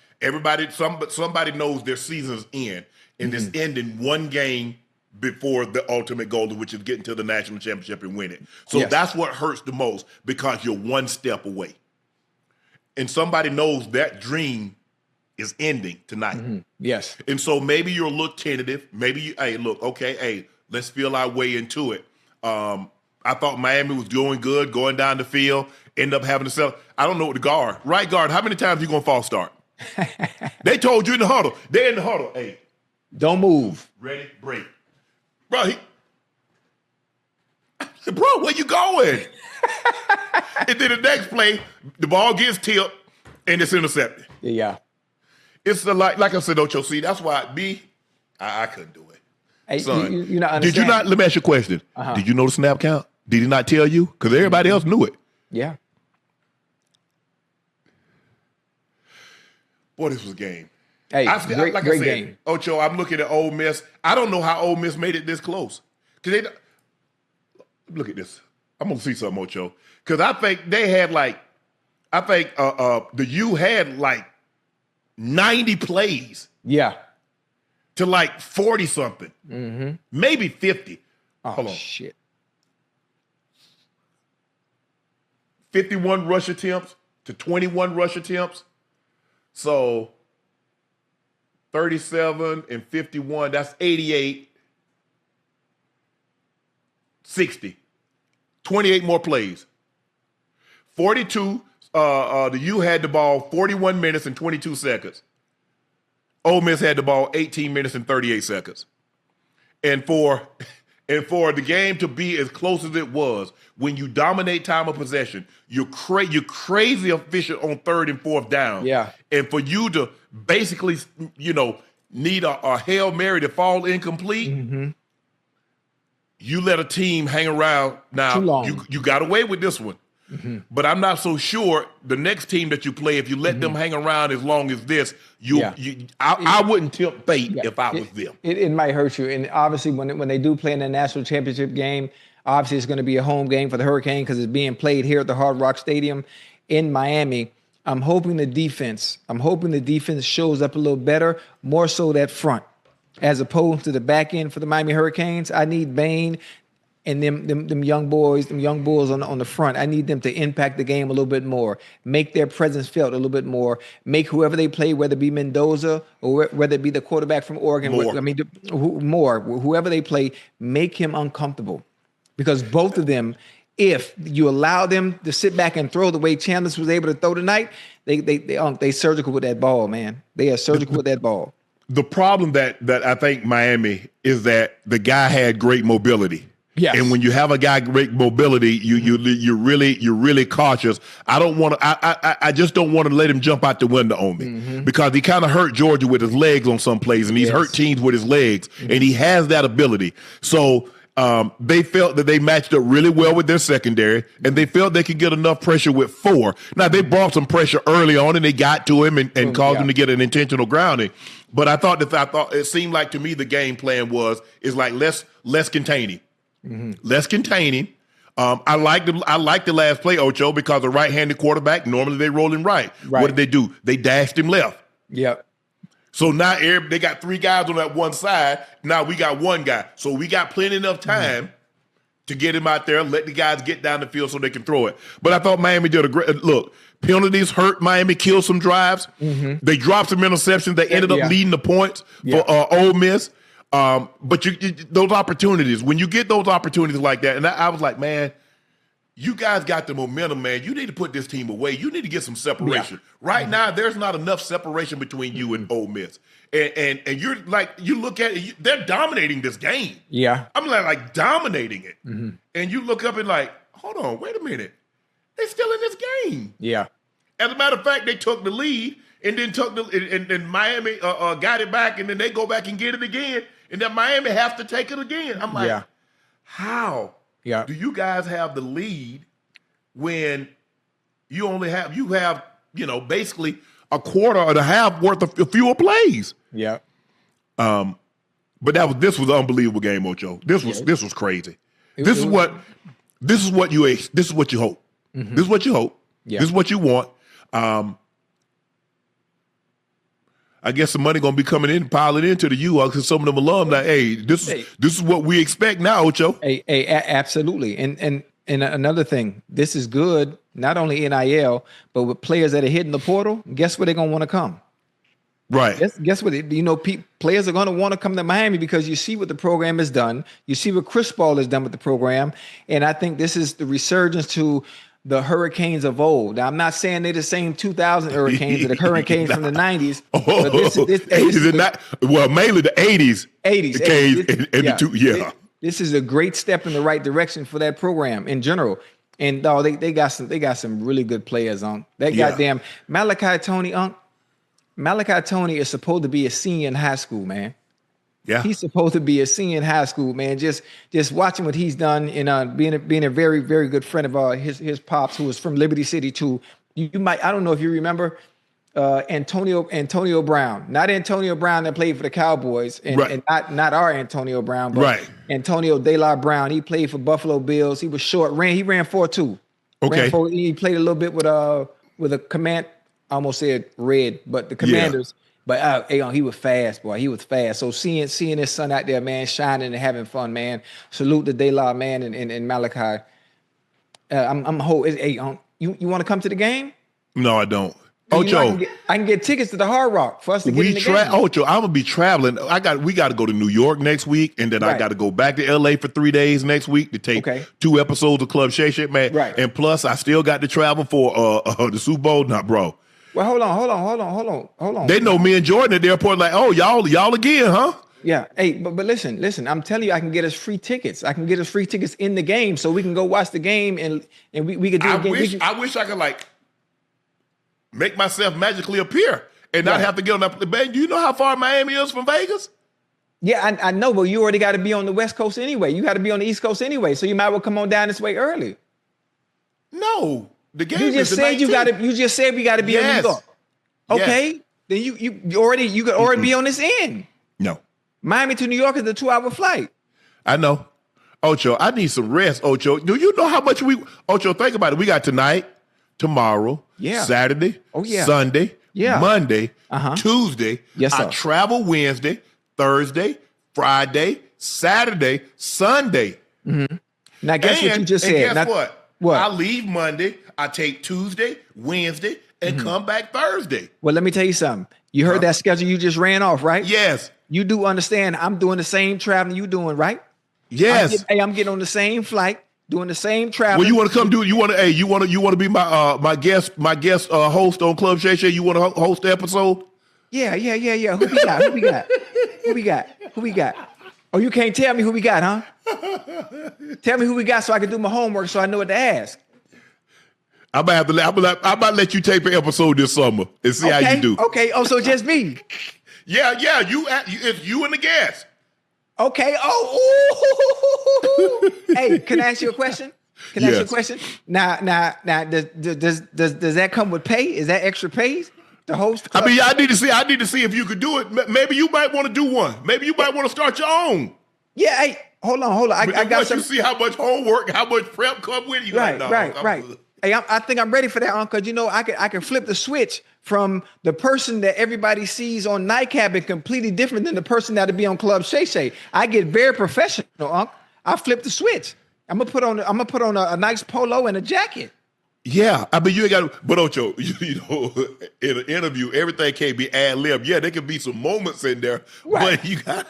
Somebody knows their season's end, and it's ending one game before the ultimate goal, which is getting to the national championship and win it. So that's what hurts the most because you're one step away. And somebody knows that dream is ending tonight. Mm-hmm. Yes. And so maybe you're a little tentative. Maybe let's feel our way into it. I thought Miami was doing good, going down the field, end up having to sell. I don't know what the guard. Right guard, how many times you going to false start? They told you in the huddle. They're in the huddle. Hey. Don't move. Ready, break. Bro, where you going? And then the next play, the ball gets tipped, and it's intercepted. Yeah. It's like I said, Ocho, see, that's why I couldn't do it. Hey, son, you're not did you not, let me ask you a question. Uh-huh. Did you know the snap count? Did he not tell you? Because everybody else knew it. Yeah. Boy, this was a game. Hey, Like great I said, game. Ocho, I'm looking at Ole Miss. I don't know how Ole Miss made it this close. Cause look at this. I'm gonna see something, Ocho. Because I think they had the U had like 90 plays. Yeah. To like 40 something, maybe 50. Oh, Hold on. shit. 51 rush attempts to 21 rush attempts. So 37 and 51, that's 88, 60. 28 more plays. 42, the U had the ball 41 minutes and 22 seconds. Ole Miss had the ball 18 minutes and 38 seconds. And for the game to be as close as it was, when you dominate time of possession, you're crazy efficient on 3rd and 4th down. Yeah. And for you to basically, need a Hail Mary to fall incomplete, you let a team hang around. Now, Too long. You got away with this one. But I'm not so sure the next team that you play, if you let them hang around as long as this, I wouldn't tempt fate if I was them. It might hurt you. And obviously, when they do play in the national championship game, obviously it's going to be a home game for the Hurricane because it's being played here at the Hard Rock Stadium in Miami. I'm hoping the defense shows up a little better, more so that front, as opposed to the back end for the Miami Hurricanes. I need Bain and them young boys, them young bulls on the front. I need them to impact the game a little bit more, make their presence felt a little bit more, make whoever they play, whether it be Mendoza or whether it be the quarterback from Oregon, whoever they play, make him uncomfortable. Because both of them, if you allow them to sit back and throw the way Chandler was able to throw tonight, they surgical with that ball, man. They are surgical with that ball. The problem that I think Miami is that the guy had great mobility. Yes. And when you have a guy great mobility, you're really cautious. I just don't want to let him jump out the window on me because he kind of hurt Georgia with his legs on some plays, and he's hurt teams with his legs, and he has that ability. So they felt that they matched up really well with their secondary, and they felt they could get enough pressure with 4. Now they brought some pressure early on, and they got to him and caused him to get an intentional grounding. But I thought it seemed like to me the game plan is like less containing. Less containing. I like the last play, Ocho, because a right-handed quarterback, normally they roll him right. What did they do? They dashed him left. Yep. So now they got 3 guys on that one side. Now we got 1 guy. So we got plenty enough time to get him out there, let the guys get down the field so they can throw it. But I thought Miami did a great look. Penalties hurt Miami, killed some drives. They dropped some interceptions. They ended up leading the points for Ole Miss. But those opportunities, when you get those opportunities like that, and I was like, man, you guys got the momentum, man. You need to put this team away. You need to get some separation. Right now, there's not enough separation between you and Ole Miss. And you're like, you look at it, they're dominating this game. Yeah. I'm like dominating it. And you look up and like, hold on, wait a minute. They're still in this game. Yeah. As a matter of fact, they took the lead and then and Miami got it back, and then they go back and get it again. And then Miami has to take it again. I'm like, how do you guys have the lead when you have basically a quarter or a half worth of fewer plays? Yeah. But this was an unbelievable game, Ocho. This was crazy. This is what you hope. This is what you hope. Yeah. This is what you want. I guess the money gonna be coming in, piling into the U because some of them alumni. Hey, this is what we expect now, Ocho. Absolutely. And another thing, this is good not only NIL but with players that are hitting the portal. Guess where they're gonna want to come? Right. Guess what? Players are going to want to come to Miami because you see what the program has done. You see what Chris Paul has done with the program, and I think this is the resurgence to the Hurricanes of old. Now, I'm not saying they're the same 2000 Hurricanes or the Hurricanes from the 90s. But mainly the 80s. 80s. This is a great step in the right direction for that program in general. And they got some really good players on. That goddamn Malachi Tony, Malachi Tony is supposed to be a senior in high school, man. Yeah, he's supposed to be a senior in high school, man. Just watching what he's done and being a very, very good friend of his pops, who was from Liberty City too. You might, I don't know if you remember, Antonio Brown, not Antonio Brown that played for the Cowboys, and not our Antonio Brown, but Antonio De La Brown. He played for Buffalo Bills. He was short. He ran 4.2. Okay. He played a little bit with a command. I almost said Red, but the Commanders. But he was fast, boy. He was fast. So seeing his son out there, man, shining and having fun, man. Salute to De La, man, and Malachi. I'm whole. You want to come to the game? No, I don't. Ocho, I can get tickets to the Hard Rock for us to get in the game. Ocho, I'm gonna be traveling. We got to go to New York next week, and then I got to go back to LA for 3 days next week to take 2 episodes of Club Shay Shay, man. Right. And plus, I still got to travel for the Super Bowl. Nah, bro. Well, hold on. They know me and Jordan at the airport, like, oh, y'all again, huh? Yeah. Hey, but listen. I'm telling you, I can get us free tickets. I can get us free tickets in the game, so we can go watch the game, and we could do it again. I wish I could make myself magically appear and not have to get on that plane. Do you know how far Miami is from Vegas? Yeah, I know, but you already got to be on the West Coast anyway. You got to be on the East Coast anyway, so you might as well come on down this way early. No, the game you just is said you got to. You just said we got to be in New York. Okay, then you could already be on this end. No, Miami to New York is a 2-hour flight. I know, Ocho. I need some rest, Ocho. Do you know how much Ocho? Think about it. We got tonight, tomorrow, Saturday, Sunday, Monday, Tuesday. Yes, sir. I travel Wednesday, Thursday, Friday, Saturday, Sunday. Mm-hmm. Now guess what you just said. And guess what? What? I leave Monday. I take Tuesday, Wednesday, and come back Thursday. Well, let me tell you something. You heard that schedule you just ran off, right? Yes. You do understand I'm doing the same traveling you doing, right? Yes. I'm getting on the same flight, doing the same travel. Well, you want to come do it? You want to be my guest host on Club Shay Shay? You want to host the episode? Yeah. Who we got? Oh, you can't tell me who we got, huh? Tell me who we got so I can do my homework so I know what to ask. I'm about to let you tape an episode this summer and see how you do. Okay. Oh, so just me? Yeah. It's you and the guest. Okay. Oh. Hey, can I ask you a question? Can I ask you a question? Now, does that come with pay? Is that extra pay? The host? I mean, I need to see if you could do it. Maybe you might want to do one. Maybe you might want to start your own. Yeah. Hey, hold on. I got some. You see how much homework, how much prep come with you. Right. Hey, I think I'm ready for that, Uncle. You know, I can flip the switch from the person that everybody sees on Nightcap and completely different than the person that'll be on Club Shay Shay. I get very professional, Uncle. I flip the switch. I'm gonna put on a nice polo and a jacket. Yeah, I mean, you ain't got to, but Ocho, you know, in an interview, everything can't be ad-lib. Yeah, there can be some moments in there, but you got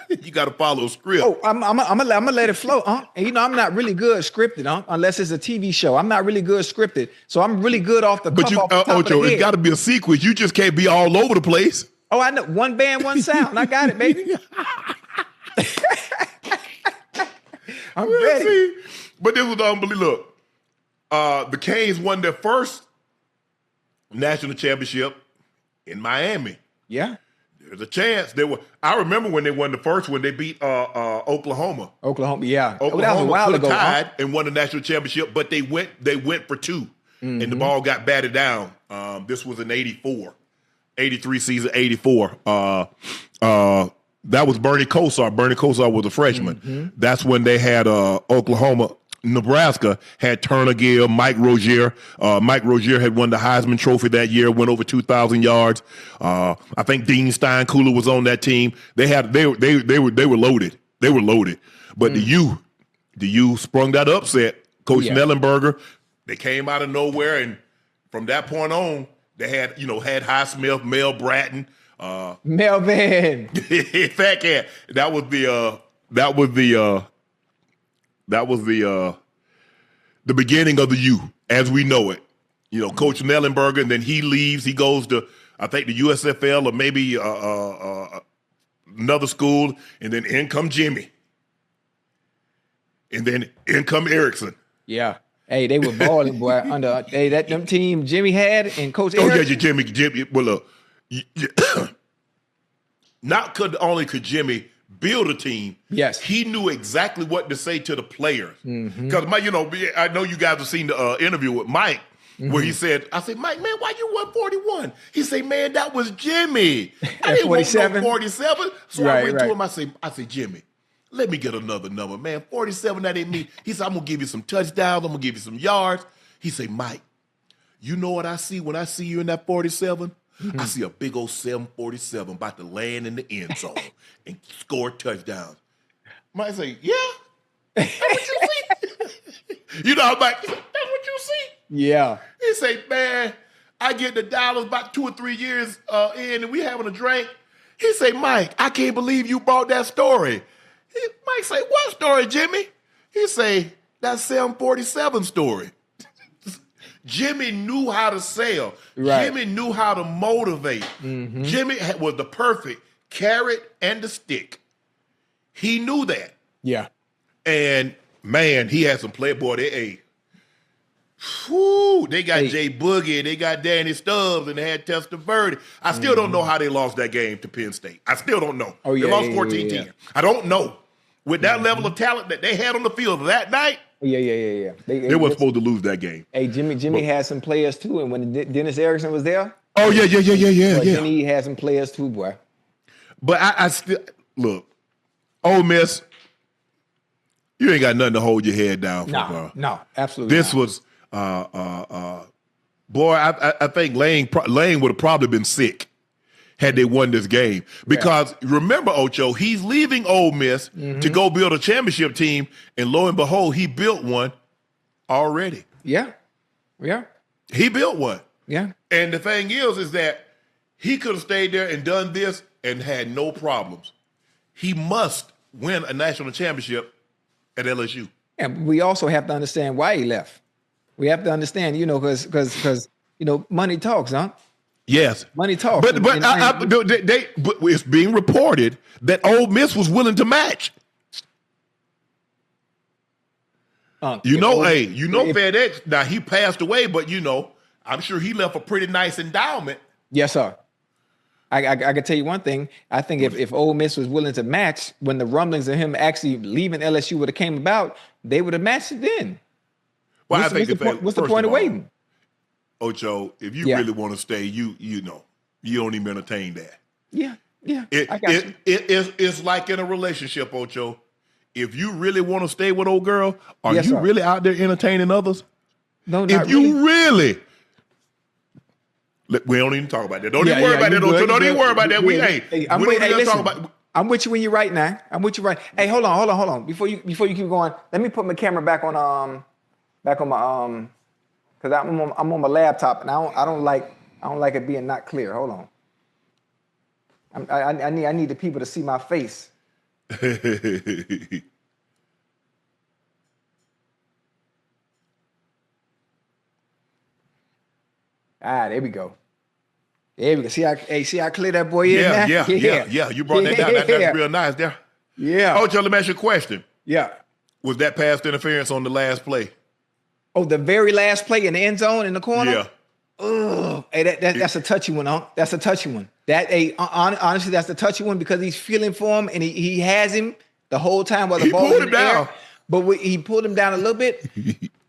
to follow a script. Oh, I'm gonna let it flow, And you know, I'm not really good scripted, unless it's a TV show. I'm not really good scripted, so I'm really good off the cuff. But Ocho, it's got to be a sequence. You just can't be all over the place. Oh, I know. One band, one sound. I got it, baby. I'm ready. See, but this was unbelievable. Look. The Canes won their first national championship in Miami. Yeah. There's a chance I remember when they won the first one, they beat Oklahoma. Oklahoma, yeah. Oklahoma that was a while ago. Tied and won the national championship, but they went for 2. And the ball got batted down. This was in 84. 83 season, 84. That was Bernie Kosar. Bernie Kosar was a freshman. That's when they had Oklahoma. Nebraska had Turner Gill, Mike Rozier. Mike Rozier had won the Heisman Trophy that year, went over 2,000 yards. I think Dean Steinkooler was on that team. They were loaded. They were loaded. But the U sprung that upset. Coach Snellenberger, they came out of nowhere, and from that point on, they had Highsmith, Mel Bratton, Melvin, Fat Cat. That was the beginning of the U as we know it. You know, Coach Snellenberger, and then he leaves. He goes to, I think, the USFL or maybe another school, and then in come Jimmy. And then in come Erickson. Yeah. Hey, they were balling, boy. Under them team Jimmy had and Coach Erickson. Oh, yeah, Jimmy. Well, look, not only could Jimmy build a team. Yes, he knew exactly what to say to the players. Because I know you guys have seen the interview with Mike, where he said, I said, Mike, man, why you won 41? He said, man, that was Jimmy. I didn't want no 47. So I went to him, I said, Jimmy, let me get another number. Man, 47, that ain't me. He said, I'm going to give you some touchdowns. I'm going to give you some yards. He said, Mike, you know what I see when I see you in that 47? I see a big old 747 about to land in the end zone and score touchdowns. Mike say, yeah, that's what you see. You know, I'm like, that's what you see? Yeah. He say, man, I get the Dallas about 2 or 3 years in and we having a drink. He say, Mike, I can't believe you brought that story. Mike say, what story, Jimmy? He say, that 747 story. Jimmy knew how to sell. Right. Jimmy knew how to motivate. Mm-hmm. Jimmy was the perfect carrot and the stick. He knew that. Yeah. And, man, he had some playboy. They got Jay Boogie, they got Danny Stubbs, and they had Testaverde. I still don't know how they lost that game to Penn State. I still don't know. Oh, yeah, they lost 14-10. I don't know. With that level of talent that they had on the field that night, Yeah. They weren't supposed to lose that game. Hey, Jimmy had some players too, and when Dennis Erickson was there. Oh yeah. Jimmy had some players too, boy. But I still look, Ole Miss. You ain't got nothing to hold your head down for. No, absolutely. This was, boy. I think Lane would have probably been sick had they won this game. Because remember, Ocho, he's leaving Ole Miss to go build a championship team, and lo and behold, he built one already. Yeah. He built one. Yeah. And the thing is that he could have stayed there and done this and had no problems. He must win a national championship at LSU. And we also have to understand why he left. We have to understand, because money talks, huh? Yes, money talks. But it's being reported that Ole Miss was willing to match. FedEx. Now he passed away, but I'm sure he left a pretty nice endowment. Yes, sir. I can tell you one thing. I think if Ole Miss was willing to match when the rumblings of him actually leaving LSU would have came about, they would have matched it then. Well, what's the point of waiting? Ocho, if you really want to stay, you don't even entertain that. Yeah. I got you. It's like in a relationship, Ocho. If you really want to stay with old girl, are you really out there entertaining others? No, not really. We don't even talk about that. Don't even worry about that, Ocho. Don't even worry about that. I'm with you when you're right now. I'm with you right. Hey, hold on. Before you keep going, let me put my camera back on my because I'm on my laptop and I don't like it being not clear. Hold on. I need the people to see my face. There we go. See how clear that boy is now? Yeah. You brought that down. That's real nice there. Yeah. Ocho, let me ask you a question. Yeah. Was that pass interference on the last play? Oh, the very last play in the end zone in the corner? Yeah. Oh, hey, that's a touchy one, huh? That's a touchy one. Honestly, that's a touchy one because he's feeling for him and he has him the whole time while the ball was in the air. But he pulled him down a little bit.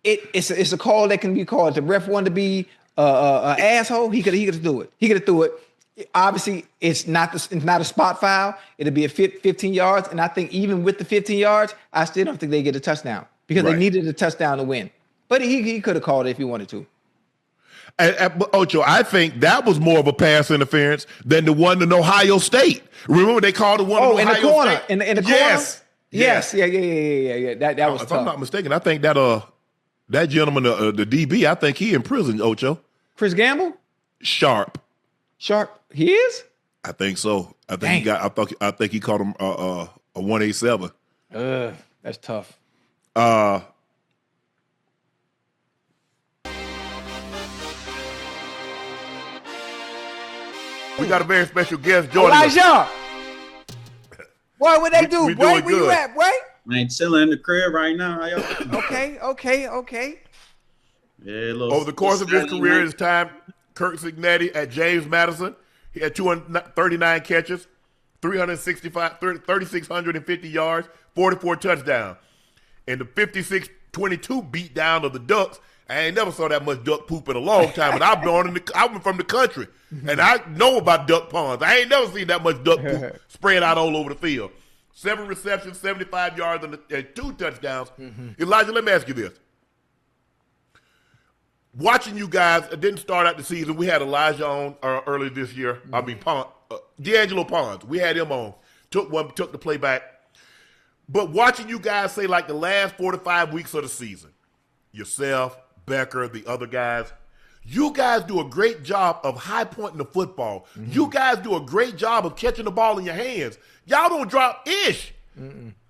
It's a call that can be called. If the ref wanted to be an asshole, he could do it. He could have threw it. Obviously, it's not a spot foul. It'll be a 15 yards, and I think even with the 15 yards, I still don't think they get a touchdown because they needed a touchdown to win. But he could have called it if he wanted to. Ocho, I think that was more of a pass interference than the one in Ohio State. Remember they called the one in Ohio in the corner. State? In the corner? Yes. Yeah. That was tough. If I'm not mistaken, I think that gentleman, the DB, I think he in prison, Ocho. Chris Gamble? Sharp. He is? I think so. I think he caught him a 187. That's tough. We got a very special guest joining us. Elijah! Boy, what they do? Boy, where you at, boy? Man, chilling in the crib right now. How y'all? Okay. Yeah, over the course of his career, his time, Kirk Cignetti at James Madison, he had 239 catches, 3,650 yards, 44 touchdowns. And the 56-22 beat down of the Ducks, I ain't never saw that much duck poop in a long time, and I'm from the country, and I know about duck ponds. I ain't never seen that much duck poop spread out all over the field. 7 receptions, 75 yards, and 2 touchdowns. Elijah, let me ask you this. Watching you guys, it didn't start out the season. We had Elijah on earlier this year. I mean, D'Angelo Ponds. We had him on. Took the playback. But watching you guys say like the last 4 to 5 weeks of the season, yourself, Becker, the other guys, you guys do a great job of high pointing the football. You guys do a great job of catching the ball in your hands. Y'all don't drop ish.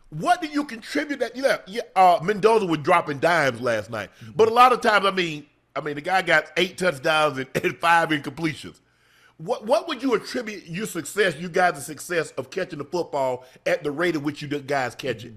What do you contribute that? Mendoza was dropping dimes last night. But a lot of times, I mean, the guy got 8 touchdowns and 5 incompletions. What would you attribute your success, you guys' success of catching the football at the rate at which you guys catch it?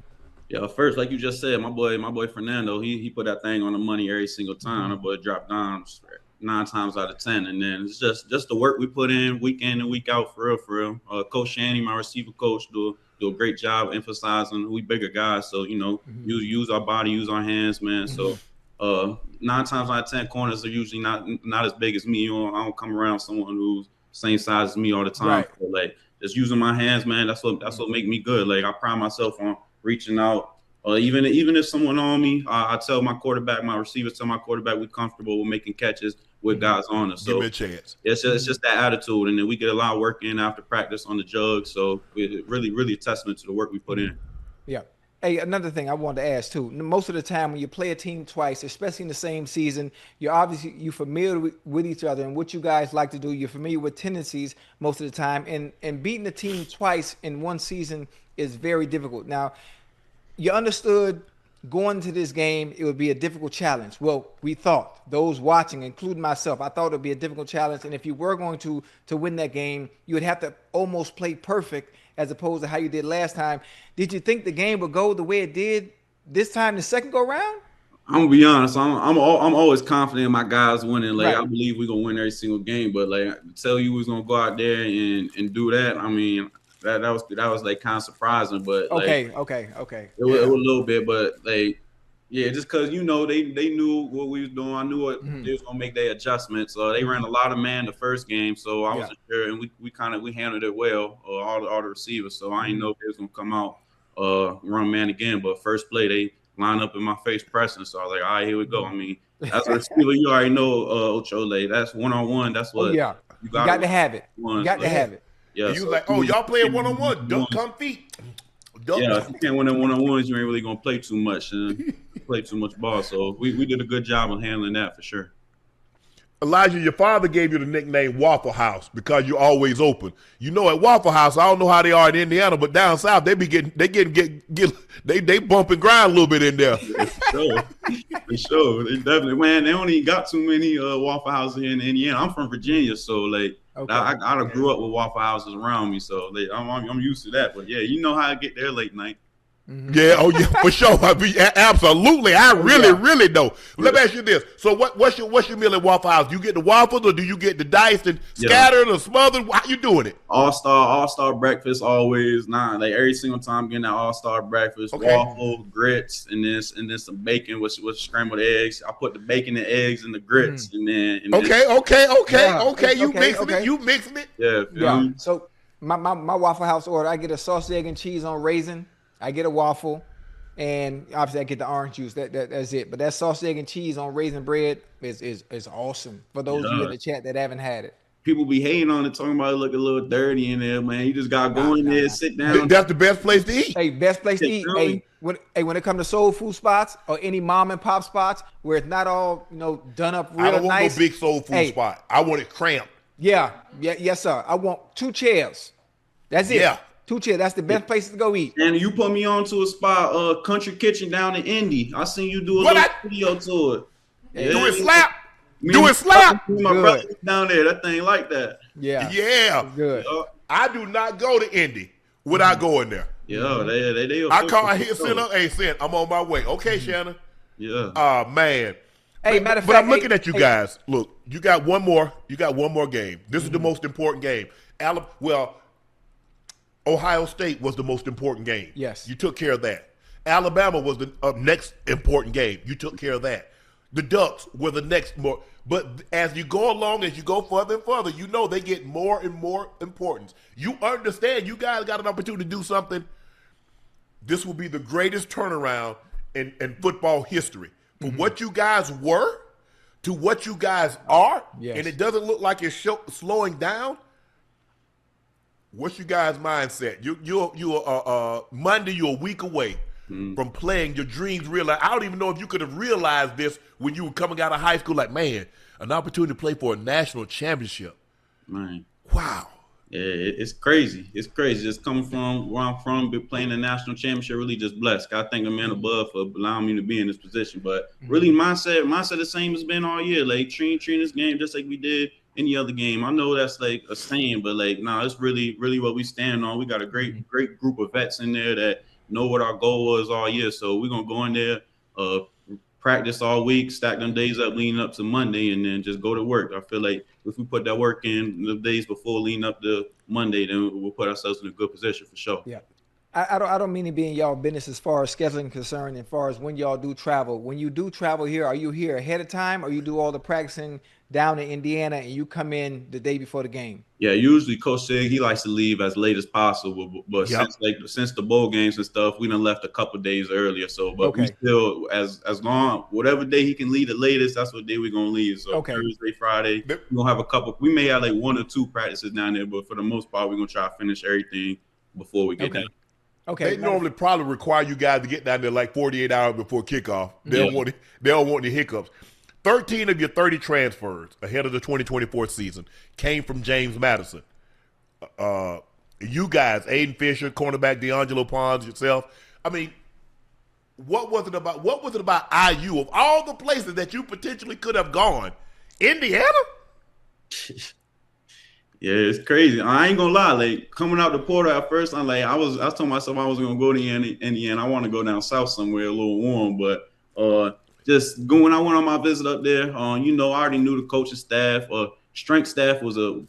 Yeah, first, like you just said, my boy Fernando, he put that thing on the money every single time. My boy dropped dimes 9 times out of 10, and then it's just the work we put in week in and week out, for real. Coach Shannon, my receiver coach, do a great job emphasizing we bigger guys, so use our body, use our hands, man. So 9 times out of 10, corners are usually not as big as me. I don't come around someone who's same size as me all the time. Right. So, like, just using my hands, man. That's what make me good. Like, I pride myself on reaching out. Even if someone on me, I tell my quarterback, my receivers tell my quarterback we're comfortable with making catches with guys on us. So give me a chance. It's just that attitude, and then we get a lot of work in after practice on the jug. So it really a testament to the work we put in. Yeah. Hey, another thing I wanted to ask too. Most of the time when you play a team twice, especially in the same season, you're familiar with each other and what you guys like to do. You're familiar with tendencies most of the time, and beating the team twice in one season is very difficult. Now, you understood going to this game it would be a difficult challenge. Well, we thought, those watching, including myself, I thought it would be a difficult challenge, and if you were going to win that game, you would have to almost play perfect as opposed to how you did last time. Did you think the game would go the way it did this time, the second go round? I'm gonna be honest. I'm always confident in my guys winning. Like, right. I believe we're gonna win every single game. But like, tell you was gonna go out there and do that. I mean, that was like kind of surprising. But okay. It was a little bit, but like, yeah, just because they knew what we was doing. I knew what they was gonna make their adjustments. So they ran a lot of man the first game, so I wasn't sure, and we handled it well. All the receivers, so I didn't know if they was gonna come out run man again. But first play they line up in my face pressing, so I was like, all right, here we go. I mean, as a receiver, you already know Ocho, like, that's 1-on-1. That's what you got to have it. You got to have it. Yeah, you like, y'all playing 1-on-1, don't come feet. Yeah, if you can't win in 1-on-1s, you ain't really gonna play too much play too much ball. So we did a good job of handling that for sure. Elijah, your father gave you the nickname Waffle House because you're always open. You know, at Waffle House, I don't know how they are in Indiana, but down south they bumping grind a little bit in there. For sure. They definitely, man. They don't even got too many Waffle Houses here in Indiana. I'm from Virginia, so like. Okay. I grew up with Waffle Houses around me, so I'm used to that. But yeah, you know how I get there late night. Yeah, for sure. Absolutely. I really know. Let me ask you this. So what's your meal at Waffle House? Do you get the waffles or do you get the diced and scattered or smothered? How you doing it? All-star breakfast always. Like every single time getting that all-star breakfast, waffle, grits, and then some bacon with scrambled eggs. I put the bacon and eggs in the grits and then Okay. You mixing it? Yeah. So my Waffle House order, I get a sausage, egg, and cheese on raisin. I get a waffle, and obviously I get the orange juice. That's it. But that sausage, egg, and cheese on raisin bread is awesome. For those of you in the chat that haven't had it, people be hating on it, talking about it look a little dirty in there, man. You just gotta go in there, sit down. That's the best place to eat. Hey, best place to eat. Hey, when it comes to soul food spots or any mom and pop spots where it's not all done up real nice. I don't want no big soul food spot. I want it cramped. Yes, sir. I want 2 chairs. That's it. Yeah. 2 chairs. That's the best place to go eat. And you put me on to a spot, Country Kitchen down in Indy. I seen you do a little video to it. Yeah. Do it slap. Do it slap. My brother down there. That thing like that. Yeah. Good. I do not go to Indy without going there. Yeah, they I call. I hit send up. Hey, send. I'm on my way. Okay, Shannon. Yeah. Oh man. Hey, matter of fact, but I'm looking at you guys. Look, you got one more. You got one more game. This is the most important game. Ohio State was the most important game. Yes. You took care of that. Alabama was the next important game. You took care of that. The Ducks were the next more. But as you go along, as you go further and further, you know they get more and more importance. You understand you guys got an opportunity to do something. This will be the greatest turnaround in football history. From what you guys were to what you guys are, and it doesn't look like it's slowing down. What's your guys' mindset? You're Monday. You're a week away from playing your dreams real. I don't even know if you could have realized this when you were coming out of high school. Like, man, an opportunity to play for a national championship. Man, wow. Yeah, it's crazy. It's crazy. Just coming from where I'm from, playing the national championship, really just blessed. I thank the man above for allowing me to be in this position. But really, mindset the same as been all year. Like treating this game just like we did any other game. I know that's like a saying, but like, nah, it's really what we stand on. We got a great group of vets in there that know what our goal was all year. So we're gonna go in there, practice all week, stack them days up leading up to Monday, and then just go to work. I feel like if we put that work in the days before leading up to Monday, then we'll put ourselves in a good position for sure. Yeah. I don't mean to be in y'all business as far as scheduling concerned, as far as when y'all do travel. When you do travel here, are you here ahead of time, or you do all the practicing down in Indiana and you come in the day before the game? Yeah, usually Coach Sig, he likes to leave as late as possible. But since the bowl games and stuff, we done left a couple days earlier. So, but we still, as long, whatever day he can leave the latest, that's what day we're gonna leave. So Thursday, Friday, we're gonna have a couple. We may have like 1 or 2 practices down there, but for the most part, we're gonna try to finish everything before we get down. Okay. They normally probably require you guys to get down there like 48 hours before kickoff. They don't want the hiccups. 13 of your 30 transfers ahead of the 2024 season came from James Madison. You guys, Aiden Fisher, cornerback D'Angelo Pons, yourself. I mean, what was it about IU of all the places that you potentially could have gone? Indiana? Yeah, it's crazy. I ain't gonna lie. Like coming out the portal at first, I was telling myself I was gonna go to Indiana. I want to go down south somewhere a little warm, but just when I went on my visit up there, I already knew the coaching staff. Strength staff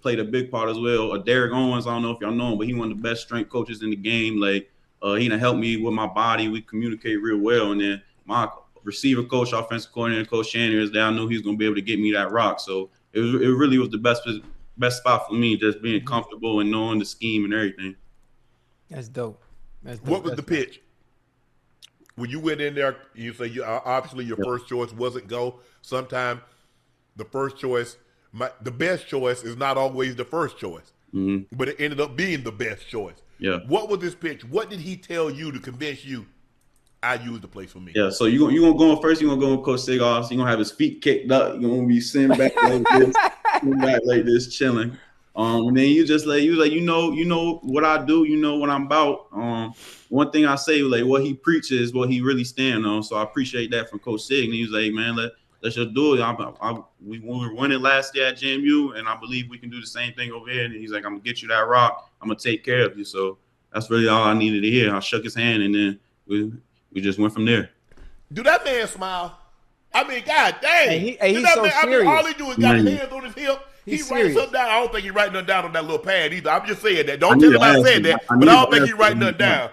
played a big part as well. Derek Owens, I don't know if y'all know him, but he one of the best strength coaches in the game. Like he done helped me with my body. We communicate real well, and then my receiver coach, offensive coordinator, Coach Shannon, is there. I knew he was gonna be able to get me that rock. So it really was the best spot for me, just being comfortable and knowing the scheme and everything. That's dope. What was the pitch? When you went in there, you say obviously your first choice wasn't go. Sometimes the first choice, the best choice is not always the first choice, but it ended up being the best choice. Yeah. What was this pitch? What did he tell you to convince you I use the place for me? Yeah, so you gonna go first. You gonna go with Coach Seagal. So you gonna have his feet kicked up. You gonna be sitting back like this, chilling. And then you was like, you know what I do. You know what I'm about. One thing I say, like what he preaches, what he really stand on. So I appreciate that from Coach Sig. And he was like, man, let's just do it. We were winning last year at JMU, and I believe we can do the same thing over here. And he's like, I'm gonna get you that rock. I'm gonna take care of you. So that's really all I needed to hear. I shook his hand, and then we just went from there. Do that man smile? I mean, God dang. He's so serious. All he do is got his hands on his hip. He writes something down. I don't think he's writing nothing down on that little pad either. I'm just saying that. Don't tell him I said that, but I don't think he's writing nothing down.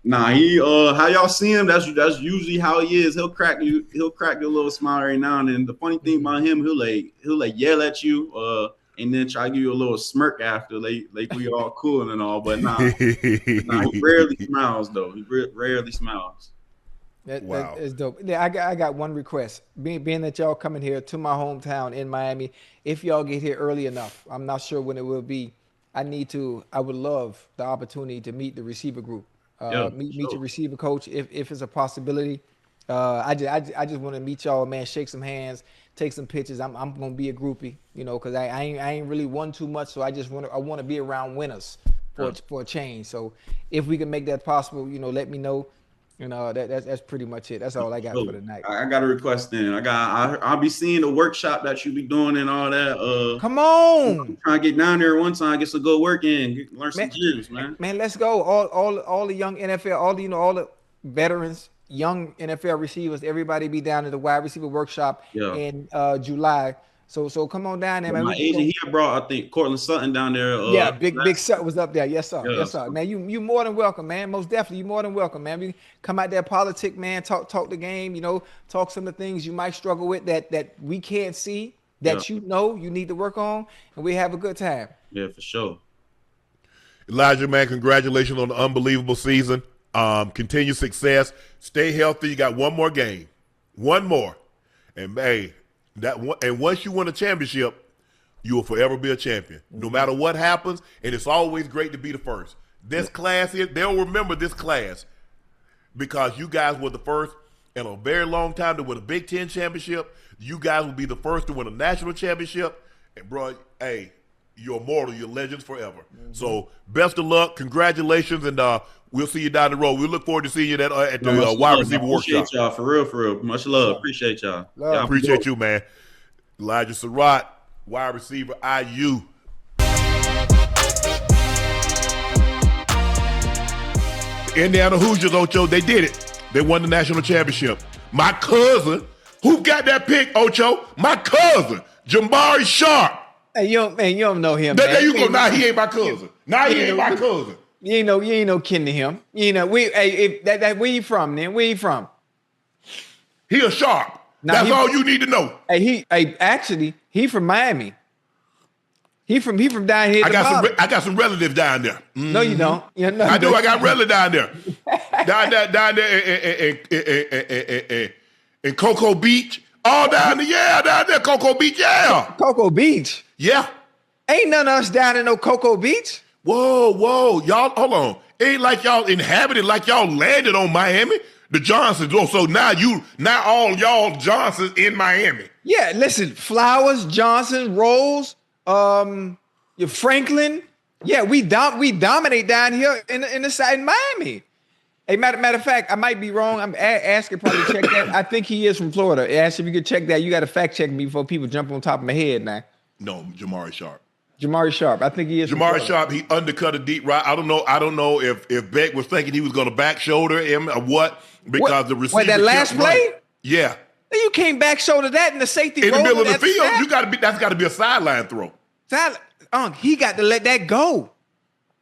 Nah, he how y'all see him, that's usually how he is. He'll crack your little smile every now and then. The funny thing about him, he'll yell at you, and then try to give you a little smirk after, like we all cool and all. But he rarely smiles though. He rarely smiles. Wow, that's dope. Yeah, I got one request. Being that y'all coming here to my hometown in Miami, if y'all get here early enough, I'm not sure when it will be. I would love the opportunity to meet the receiver group. Meet your receiver coach if it's a possibility. I just want to meet y'all, man. Shake some hands, take some pictures. I'm gonna be a groupie, because I ain't really won too much, so I want to be around winners for a change. So if we can make that possible, let me know. That's pretty much it. That's all I got for tonight. I got a request then. I'll be seeing the workshop that you be doing and all that. Come on. Trying to get down there one time, get some good work in, learn some gyms, man. Man, let's go. All the young NFL, all the veterans, young NFL receivers, everybody be down at the wide receiver workshop in July. So come on down there, man. My agent, he had brought, I think, Cortland Sutton down there. Yeah, big Sut was up there. Yes, sir. Yeah, Yes, sir. Man, you more than welcome, man. Most definitely, you more than welcome, man. We come out there, politic, man. Talk the game. Talk some of the things you might struggle with that we can't see, that you need to work on, and we have a good time. Yeah, for sure. Elijah, man, congratulations on the unbelievable season. Continue success. Stay healthy. You got one more game. One more. And, hey, and once you win a championship, you will forever be a champion, no matter what happens. And it's always great to be the first. This class here, they'll remember this class because you guys were the first in a very long time to win a Big Ten championship. You guys will be the first to win a national championship. And, bro, hey, you're immortal. You're legends forever. So, best of luck. Congratulations. And we'll see you down the road. We look forward to seeing you at the wide receiver workshop. Appreciate y'all. For real. Much love. Appreciate y'all. Appreciate you, man. Elijah Sarratt, wide receiver, IU. Indiana Hoosiers, Ocho, they did it. They won the national championship. My cousin, who got that pick, Ocho? My cousin, Shannon Sharpe. Hey, you don't know him. There you go. Now he ain't my cousin. Now he ain't my cousin. You ain't no kin to him. Where you from, then? Where you from? He a Sharp. Now, that's all you need to know. Actually, he from Miami. He from down here. I got some relatives down there. Mm-hmm. No, you don't. I do. I got relatives down there. down there in Cocoa Beach. All down there, down there, Cocoa Beach, yeah. Cocoa Beach? Yeah. Ain't none of us down in no Cocoa Beach. Whoa. Y'all, hold on. Ain't like y'all inhabited, like y'all landed on Miami. The Johnsons. Oh, so now all y'all Johnsons in Miami. Yeah, listen, Flowers, Johnson, Rose, your Franklin. Yeah, we dominate down here in the side in Miami. Hey, matter of fact, I might be wrong. I'm asking probably check that. I think he is from Florida. Ask if you could check that. You got to fact check me before people jump on top of my head now. No, Shannon Sharpe. Shannon Sharpe. I think he is. Shannon Sharpe. He undercut a deep right. I don't know if Beck was thinking he was going to back shoulder him or what because the receiver. Wait, that last play? Running. Yeah. You can't back shoulder that in the safety in the middle of the field. That's got to be a sideline throw. He got to let that go.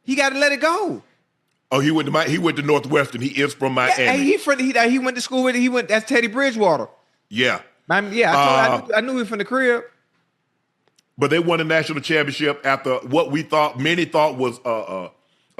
He got to let it go. Oh, he went to Northwestern. He is from Miami. Yeah, he went to school with. That's Teddy Bridgewater. Yeah. I knew he was from the crib. But they won the national championship after what many thought was a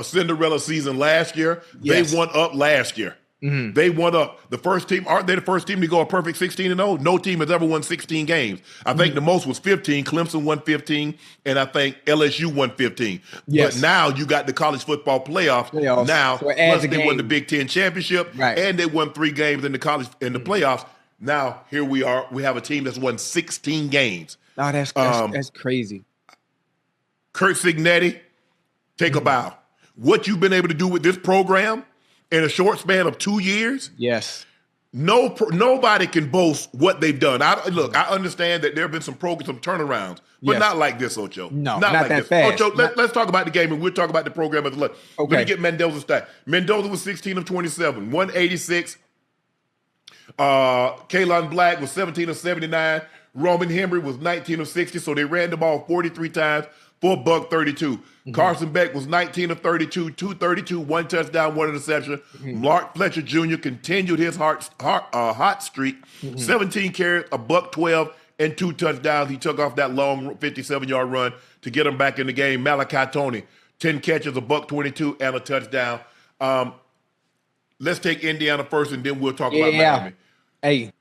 Cinderella season last year. Yes. They won up last year. Mm-hmm. They won up. The first team, aren't they the first team to go a perfect 16-0? No team has ever won 16 games. I think the most was 15. Clemson won 15, and I think LSU won 15. Yes. But now you got the college football playoffs. Now, so plus they won the Big Ten championship, right, and they won 3 games in the playoffs. Now, here we are. We have a team that's won 16 games. Oh, that's crazy. Kurt Signetti, take a bow. What you've been able to do with this program in a short span of 2 years, yes. Nobody can boast what they've done. I understand that there have been some turnarounds, but not like this, Ocho. No, not like that this. Fast. Ocho, let's talk about the game, and we'll talk about the program as well. Okay. Let me get Mendoza's stat. Mendoza was 16 of 27, 186. Kaylon Black was 17 of 79. Roman Henry was 19 of 60, so they ran the ball 43 times for $132. Mm-hmm. Carson Beck was 19 of 32, 232, 1 touchdown, 1 interception. Mm-hmm. Mark Fletcher Jr. continued his hot streak, 17 carries, $112, and 2 touchdowns. He took off that long 57-yard run to get him back in the game. Malachi Tony, 10 catches, $122, and a touchdown. Let's take Indiana first, and then we'll talk about Miami. Hey.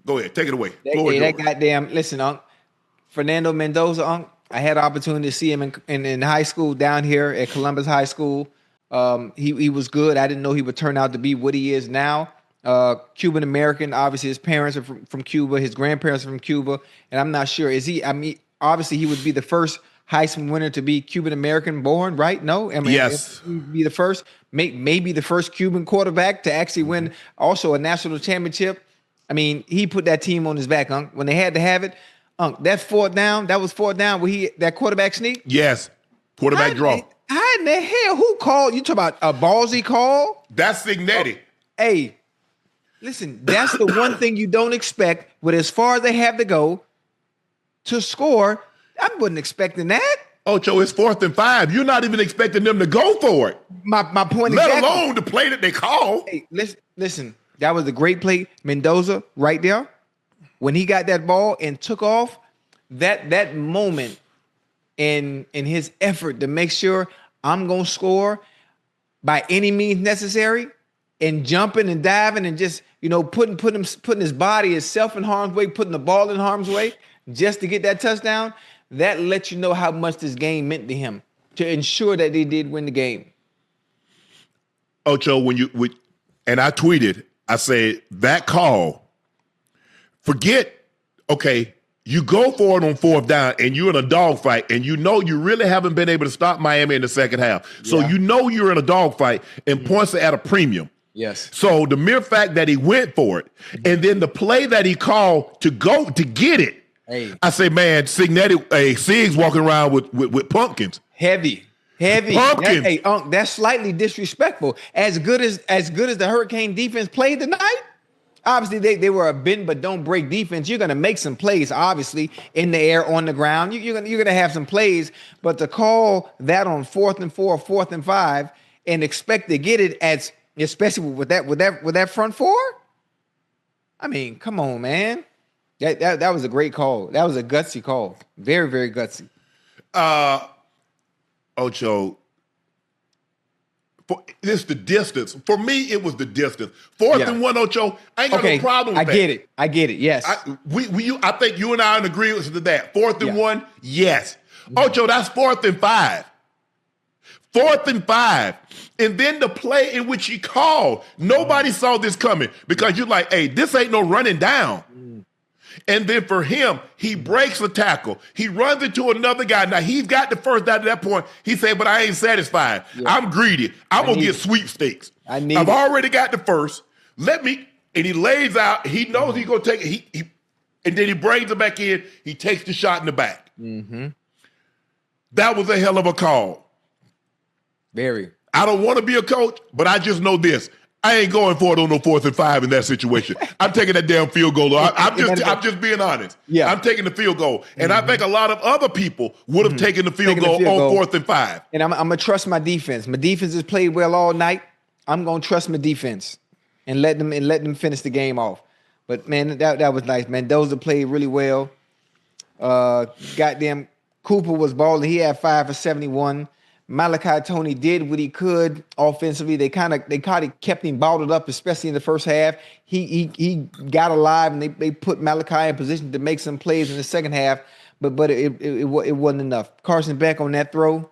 Go ahead. Take it away. That goddamn, listen, Unc. Fernando Mendoza, Unc. I had the opportunity to see him in high school down here at Columbus High School. He was good. I didn't know he would turn out to be what he is now. Cuban American. Obviously, his parents are from Cuba. His grandparents are from Cuba. And I'm not sure. Obviously, he would be the first Heisman winner to be Cuban American born, right? No? Yes. He'd be the first, maybe the first Cuban quarterback to actually win also a national championship. I mean, he put that team on his back, Unc. When they had to have it, Unc, that was fourth down where that quarterback sneak? Yes. Quarterback draw. How in the hell? Who called? You talk about a ballsy call? That's Signetti. Hey, listen, that's the one thing you don't expect. But as far as they have to go, to score. I wasn't expecting that. Ocho, it's 4th and 5. You're not even expecting them to go for it. My point Let exactly. alone the play that they call. Hey, listen. That was a great play. Mendoza right there. When he got that ball and took off, that moment in his effort to make sure I'm gonna score by any means necessary, and jumping and diving and just putting his body, himself in harm's way, putting the ball in harm's way just to get that touchdown. That lets you know how much this game meant to him to ensure that they did win the game. Ocho, and I tweeted, I said that call. Forget, okay, you go for it on 4th down and you're in a dogfight and you really haven't been able to stop Miami in the second half. So you're in a dogfight and points are at a premium. Yes. So the mere fact that he went for it and then the play that he called to get it, I say, man, Sig's walking around with pumpkins. Heavy. Pumpkins. That's slightly disrespectful. As good as the Hurricane defense played tonight, obviously they were a bend but don't break defense. You're gonna make some plays, obviously, in the air, on the ground. You're gonna have some plays, but to call that on 4th and 4, 4th and 5, and expect to get it especially with that front four. I mean, come on, man. That was a great call. That was a gutsy call. Very, very gutsy. Ocho, it's the distance. For me, it was the distance. 4th and 1, Ocho, I ain't got no problem with that. I get it. Yes. I think you and I are in agreement to that. 4th and 1, yes. Ocho, that's 4th and 5. 4th and 5. And then the play in which he called, nobody saw this coming because you're like, hey, this ain't no running down. And then for him, he breaks the tackle. He runs into another guy. Now, he's got the first down at that point. He said, but I ain't satisfied. Yeah. I'm greedy. I'm going to get sweepstakes. I've already got the first. And he lays out. He knows he's going to take it. And then he brings it back in. He takes the shot in the back. Mm-hmm. That was a hell of a call. Very. I don't want to be a coach, but I just know this. I ain't going for it on no 4th and 5 in that situation. I'm taking that damn field goal. I'm just being honest. Yeah. I'm taking the field goal. And I think a lot of other people would have taken the field goal on 4th and 5. And I'm going to trust my defense. My defense has played well all night. I'm going to trust my defense and let them finish the game off. But, man, that was nice. Mendoza played really well. Goddamn, Cooper was balling. He had 5 for 71. Malachi Tony did what he could offensively. They kind of kept him bottled up, especially in the first half. He got alive, and they put Malachi in position to make some plays in the second half, but it wasn't enough. Carson Beck on that throw,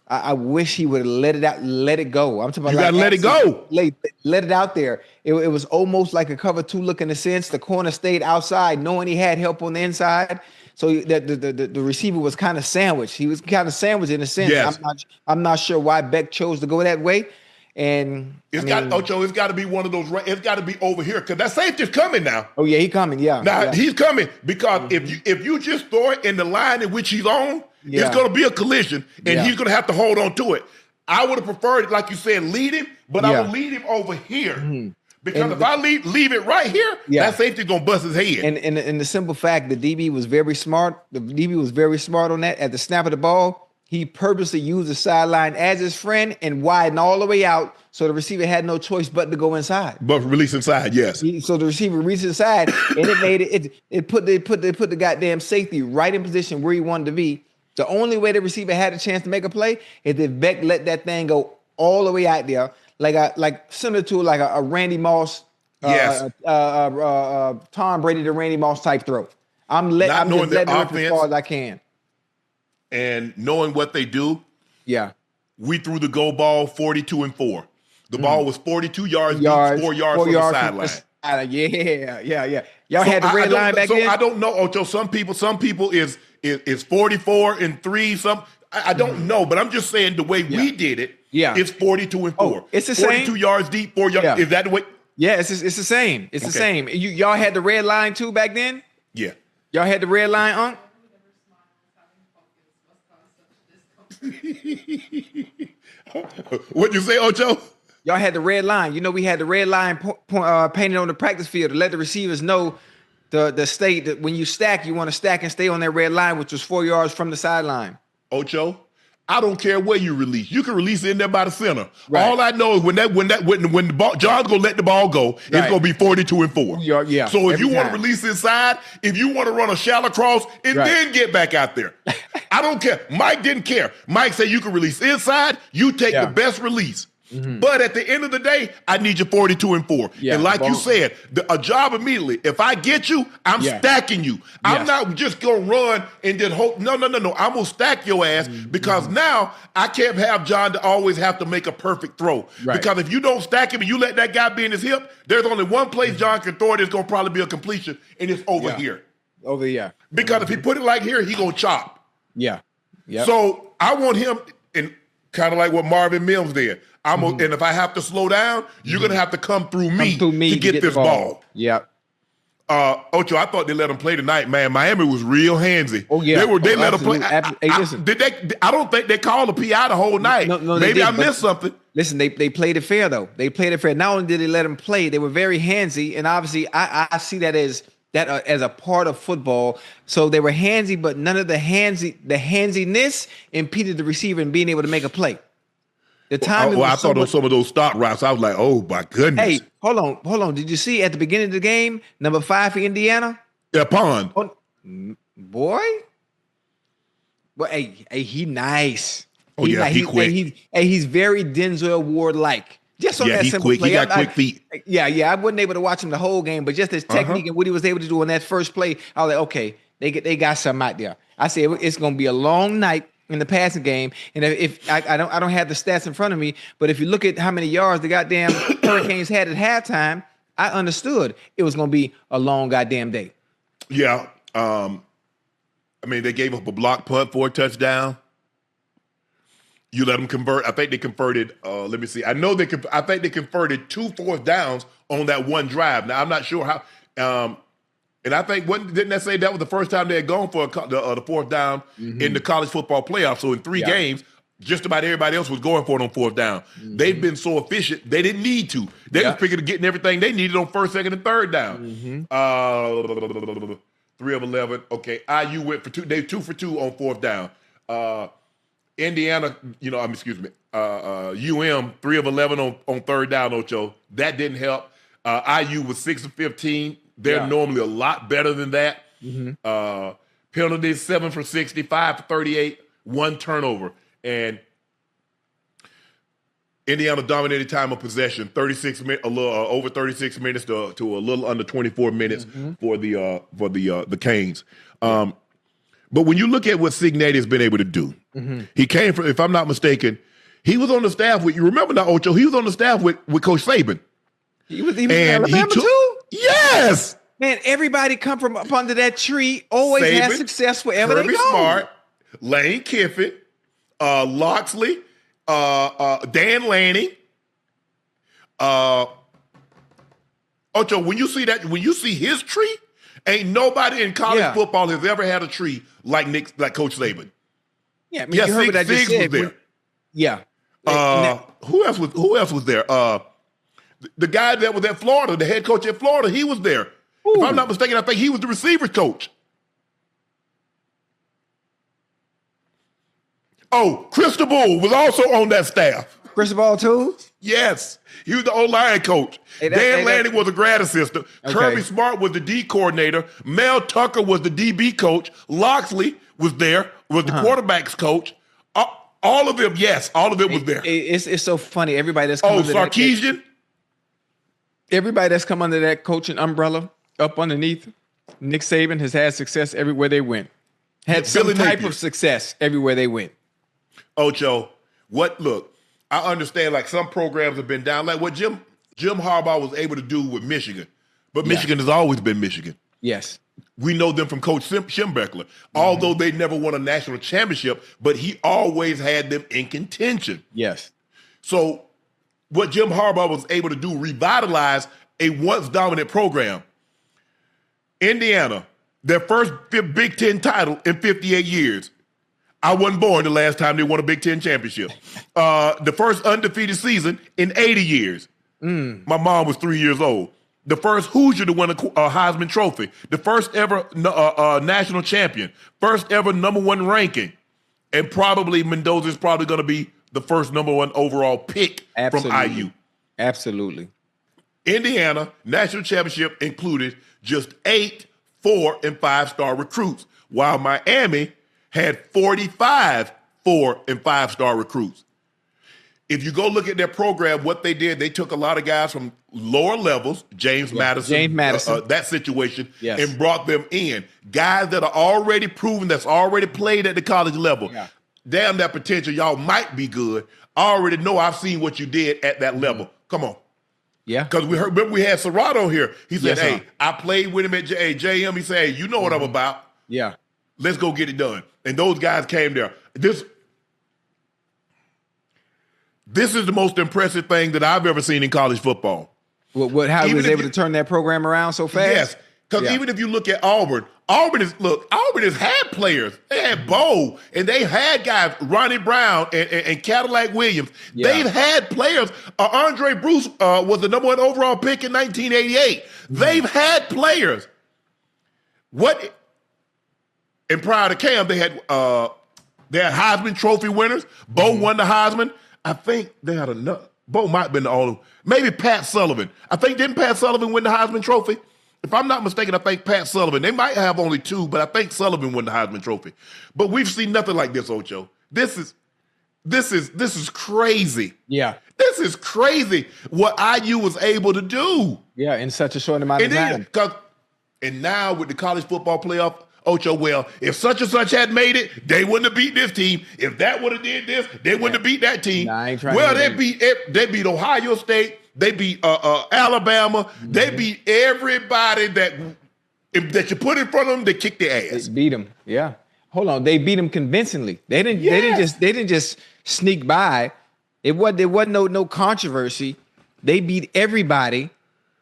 I wish he would have let it go. I'm talking about you gotta let it go. Let it out there. It was almost like a cover 2 look in a sense. The corner stayed outside, knowing he had help on the inside. So the receiver was kind of sandwiched. He was kind of sandwiched in a sense. Yes. I'm not sure why Beck chose to go that way. And it's got to be one of those. It's got to be over here because that safety's coming now. Oh yeah, he's coming. Yeah. Now he's coming because if you just throw it in the line in which he's on, it's going to be a collision, and he's going to have to hold on to it. I would have preferred, like you said, lead him, but I would lead him over here. Mm-hmm. Because if I leave it right here, that safety's gonna bust his head. And the simple fact, the DB was very smart. The DB was very smart on that. At the snap of the ball, he purposely used the sideline as his friend and widened all the way out, so the receiver had no choice but to go inside. But release inside, yes. So the receiver reached inside, and it made it put the goddamn safety right in position where he wanted to be. The only way the receiver had a chance to make a play is if Beck let that thing go all the way out there. Like similar to a Randy Moss, Tom Brady to Randy Moss type throw. I'm just letting it rip as far as I can. And knowing what they do, we threw the goal ball 42 and 4. The ball was 42 yards deep, 4 yards from the sideline. Yeah. Y'all had the red line back then. So I don't know, Ocho. Some people is 44 and 3. I don't know, but I'm just saying the way we did it. Yeah, it's 42 and 4. Oh, it's the 42 same. yards deep, 4 yards. Yeah. Is that the way? Yeah, it's the same. It's the same. Y'all had the red line too back then? Yeah. Y'all had the red line, Unc? What'd you say, Ocho? Y'all had the red line. We had the red line painted on the practice field to let the receivers know the state that when you stack, you want to stack and stay on that red line, which was 4 yards from the sideline. Ocho, I don't care where you release. You can release it in there by the center. Right. All I know is when the ball, John's gonna let the ball go, it's gonna be 42-4. Yeah. So if you want to time. release inside, if you want to run a shallow cross, and then get back out there, I don't care. Mike didn't care. Mike said you can release inside. You take the best release. But at the end of the day, I need you 42-4. Yeah, and like you said, a job immediately. If I get you, I'm stacking you. I'm not just going to run and then hope. No. I'm going to stack your ass because now I can't have John to always have to make a perfect throw. Right. Because if you don't stack him and you let that guy be in his hip, there's only one place John can throw it. It's going to probably be a completion, and it's over here. Over here. Because if he put it like here, he going to chop. Yeah. Yep. So I want him, and kind of like what Marvin Mims did. And if I have to slow down, you're gonna have to come through me to get this ball. Yep. Ocho, I thought they let him play tonight, man. Miami was real handsy. Oh yeah, they let him play. Listen. I don't think they called the PI the whole night. No, maybe I missed something. Listen, they played it fair though. They played it fair. Not only did they let him play, they were very handsy, and obviously I see that as a part of football. So they were handsy, but none of the handsiness impeded the receiver in being able to make a play. The time. I thought on some of those stop routes, I was like, oh my goodness. Hey, hold on. Did you see at the beginning of the game, number 5 for Indiana? Yeah, Pond. Oh, boy. Well, hey, he nice. Oh yeah, he quick. He's very Denzel Ward-like. Just on that simple quick. play. He got quick feet. Yeah. I wasn't able to watch him the whole game, but just his technique and what he was able to do on that first play, I was like, okay, they got something out there. I said it's going to be a long night in the passing game, and if I don't have the stats in front of me, but if you look at how many yards the goddamn Hurricanes had at halftime, I understood it was going to be a long goddamn day. Yeah, I mean they gave up a block punt for a touchdown. You let them convert. I think they converted. Let me see. I think they converted 2 fourth downs on that one drive. Now I'm not sure how. And I think didn't that say that was the first time they had gone for the fourth down in the college football playoffs? So in 3 games, just about everybody else was going for it on fourth down. They've been so efficient, they didn't need to. They was picking getting everything they needed on first, second, and third down. 3 of 11. Okay, IU went for 2. They 2 for 2 on fourth down. Indiana, UM 3 of 11 on third down. Ocho, that didn't help. IU was 6 of 15. They're normally a lot better than that. Penalties 7 for 65 for 38, 1 turnover, and Indiana dominated time of possession, 36 minutes, a little over 36 minutes to a little under 24 minutes for the Canes. But when you look at what Cignetti has been able to do, he came from, if I'm not mistaken, he was on the staff with, you remember now, Ocho, he was on the staff with Coach Saban. He was in Alabama too? Yes. Man, everybody come from up under that tree, always Saban, has success wherever they go. Smart, Lane Kiffin, Loxley, Dan Lanning. Ocho, when you see his tree, ain't nobody in college football has ever had a tree like Coach Saban. Yeah, I mean, you heard what I just said. Was there. Who else was there? The guy that was at Florida, the head coach at Florida, he was there. Ooh. If I'm not mistaken, I think he was the receiver coach. Oh, Cristobal was also on that staff. Cristobal too? Yes. He was the O-line coach. Dan Lanning was a grad assistant. Okay. Kirby Smart was the D coordinator. Mel Tucker was the DB coach. Loxley was there, was the quarterback's coach. All of them, yes, all of them was there. It's so funny. Everybody that's come under Sarkisian. Everybody that's come under that coaching umbrella, up underneath, Nick Saban has had success everywhere they went. Had some type of success everywhere they went. Ocho, look, I understand like some programs have been down, like what Jim Harbaugh was able to do with Michigan. But Michigan has always been Michigan. Yes. We know them from Coach Schembechler. Although they never won a national championship, but he always had them in contention. Yes. So what Jim Harbaugh was able to do, revitalize a once dominant program. Indiana, their first Big Ten title in 58 years. I wasn't born the last time they won a Big Ten championship. The first undefeated season in 80 years. My mom was 3 years old. the first Hoosier to win a Heisman Trophy, the first ever national champion, first ever #1 ranking, and probably Mendoza is probably going to be the first #1 overall pick from IU. Absolutely. Indiana national championship included just 8 4- and 5-star recruits, while Miami had 45 4- and 5-star recruits. If you go look at their program, what they did, they took a lot of guys from lower levels, James Madison, that situation, and brought them in. Guys that are already proven, that's already played at the college level. Yeah. Damn, that potential, y'all might be good. I already know I've seen what you did at that level. Come on. Yeah. Because remember we had Sarratt on here. He said, hey, I played with him at JM. He said, hey, you know what I'm about. Yeah. Let's go get it done. And those guys came there. This is the most impressive thing that I've ever seen in college football. How he was able to turn that program around so fast? Yes, because even if you look at Auburn has had players. They had Bo, and they had guys, Ronnie Brown and Cadillac Williams. Yeah. They've had players. Andre Bruce was the #1 overall pick in 1988. They've had players. And prior to Cam, they had Heisman Trophy winners. Bo won the Heisman. I think they had enough. Bo might have been the only. Maybe Pat Sullivan. I think, didn't Pat Sullivan win the Heisman Trophy? If I'm not mistaken, I think Pat Sullivan. They might have only 2, but I think Sullivan won the Heisman Trophy. But we've seen nothing like this, Ocho. This is crazy. Yeah. This is crazy what IU was able to do. Yeah, in such a short amount of time. And now with the college football playoff, Ocho, well, if such and such had made it, they wouldn't have beat this team. If that would have did this, they wouldn't have beat that team. They beat Ohio State. They beat Alabama. They beat everybody that you put in front of them. They kicked their ass. They beat them. Yeah. Hold on. They beat them convincingly. They didn't just sneak by. There wasn't no controversy. They beat everybody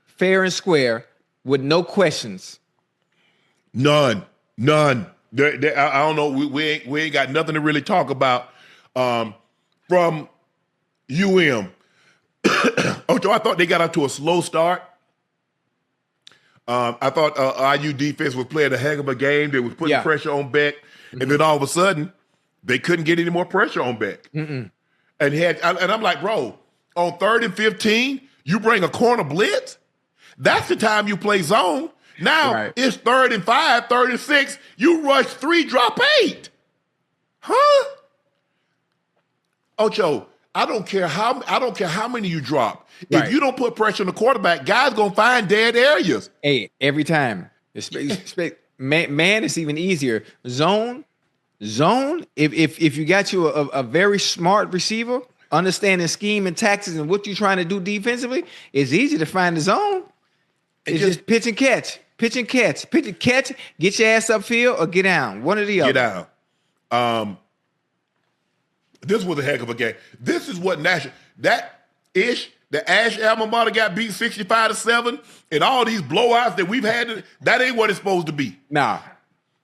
fair and square with no questions. None. I don't know. We ain't got nothing to really talk about from UM. Ocho, I thought they got out to a slow start. I thought IU defense was playing a heck of a game. They was putting pressure on Beck, and then all of a sudden they couldn't get any more pressure on Beck. And I'm like, bro, on 3rd and 15, you bring a corner blitz. That's the time you play zone. Now it's 3rd and 5, 3rd and 6. You rush 3, drop 8. Huh? Ocho, I don't care how many you drop. Right. If you don't put pressure on the quarterback, guys gonna find dead areas. Hey, every time. Man, it's even easier. Zone. If you got you a very smart receiver, understanding scheme and tactics and what you're trying to do defensively, it's easy to find the zone. It's just pitch and catch. Pitch and catch. Pitch and catch. Get your ass upfield or get down. One or the other. Get down. This was a heck of a game. This is what the Ash alma mater got beat 65-7, and all these blowouts that we've had. That ain't what it's supposed to be. Nah.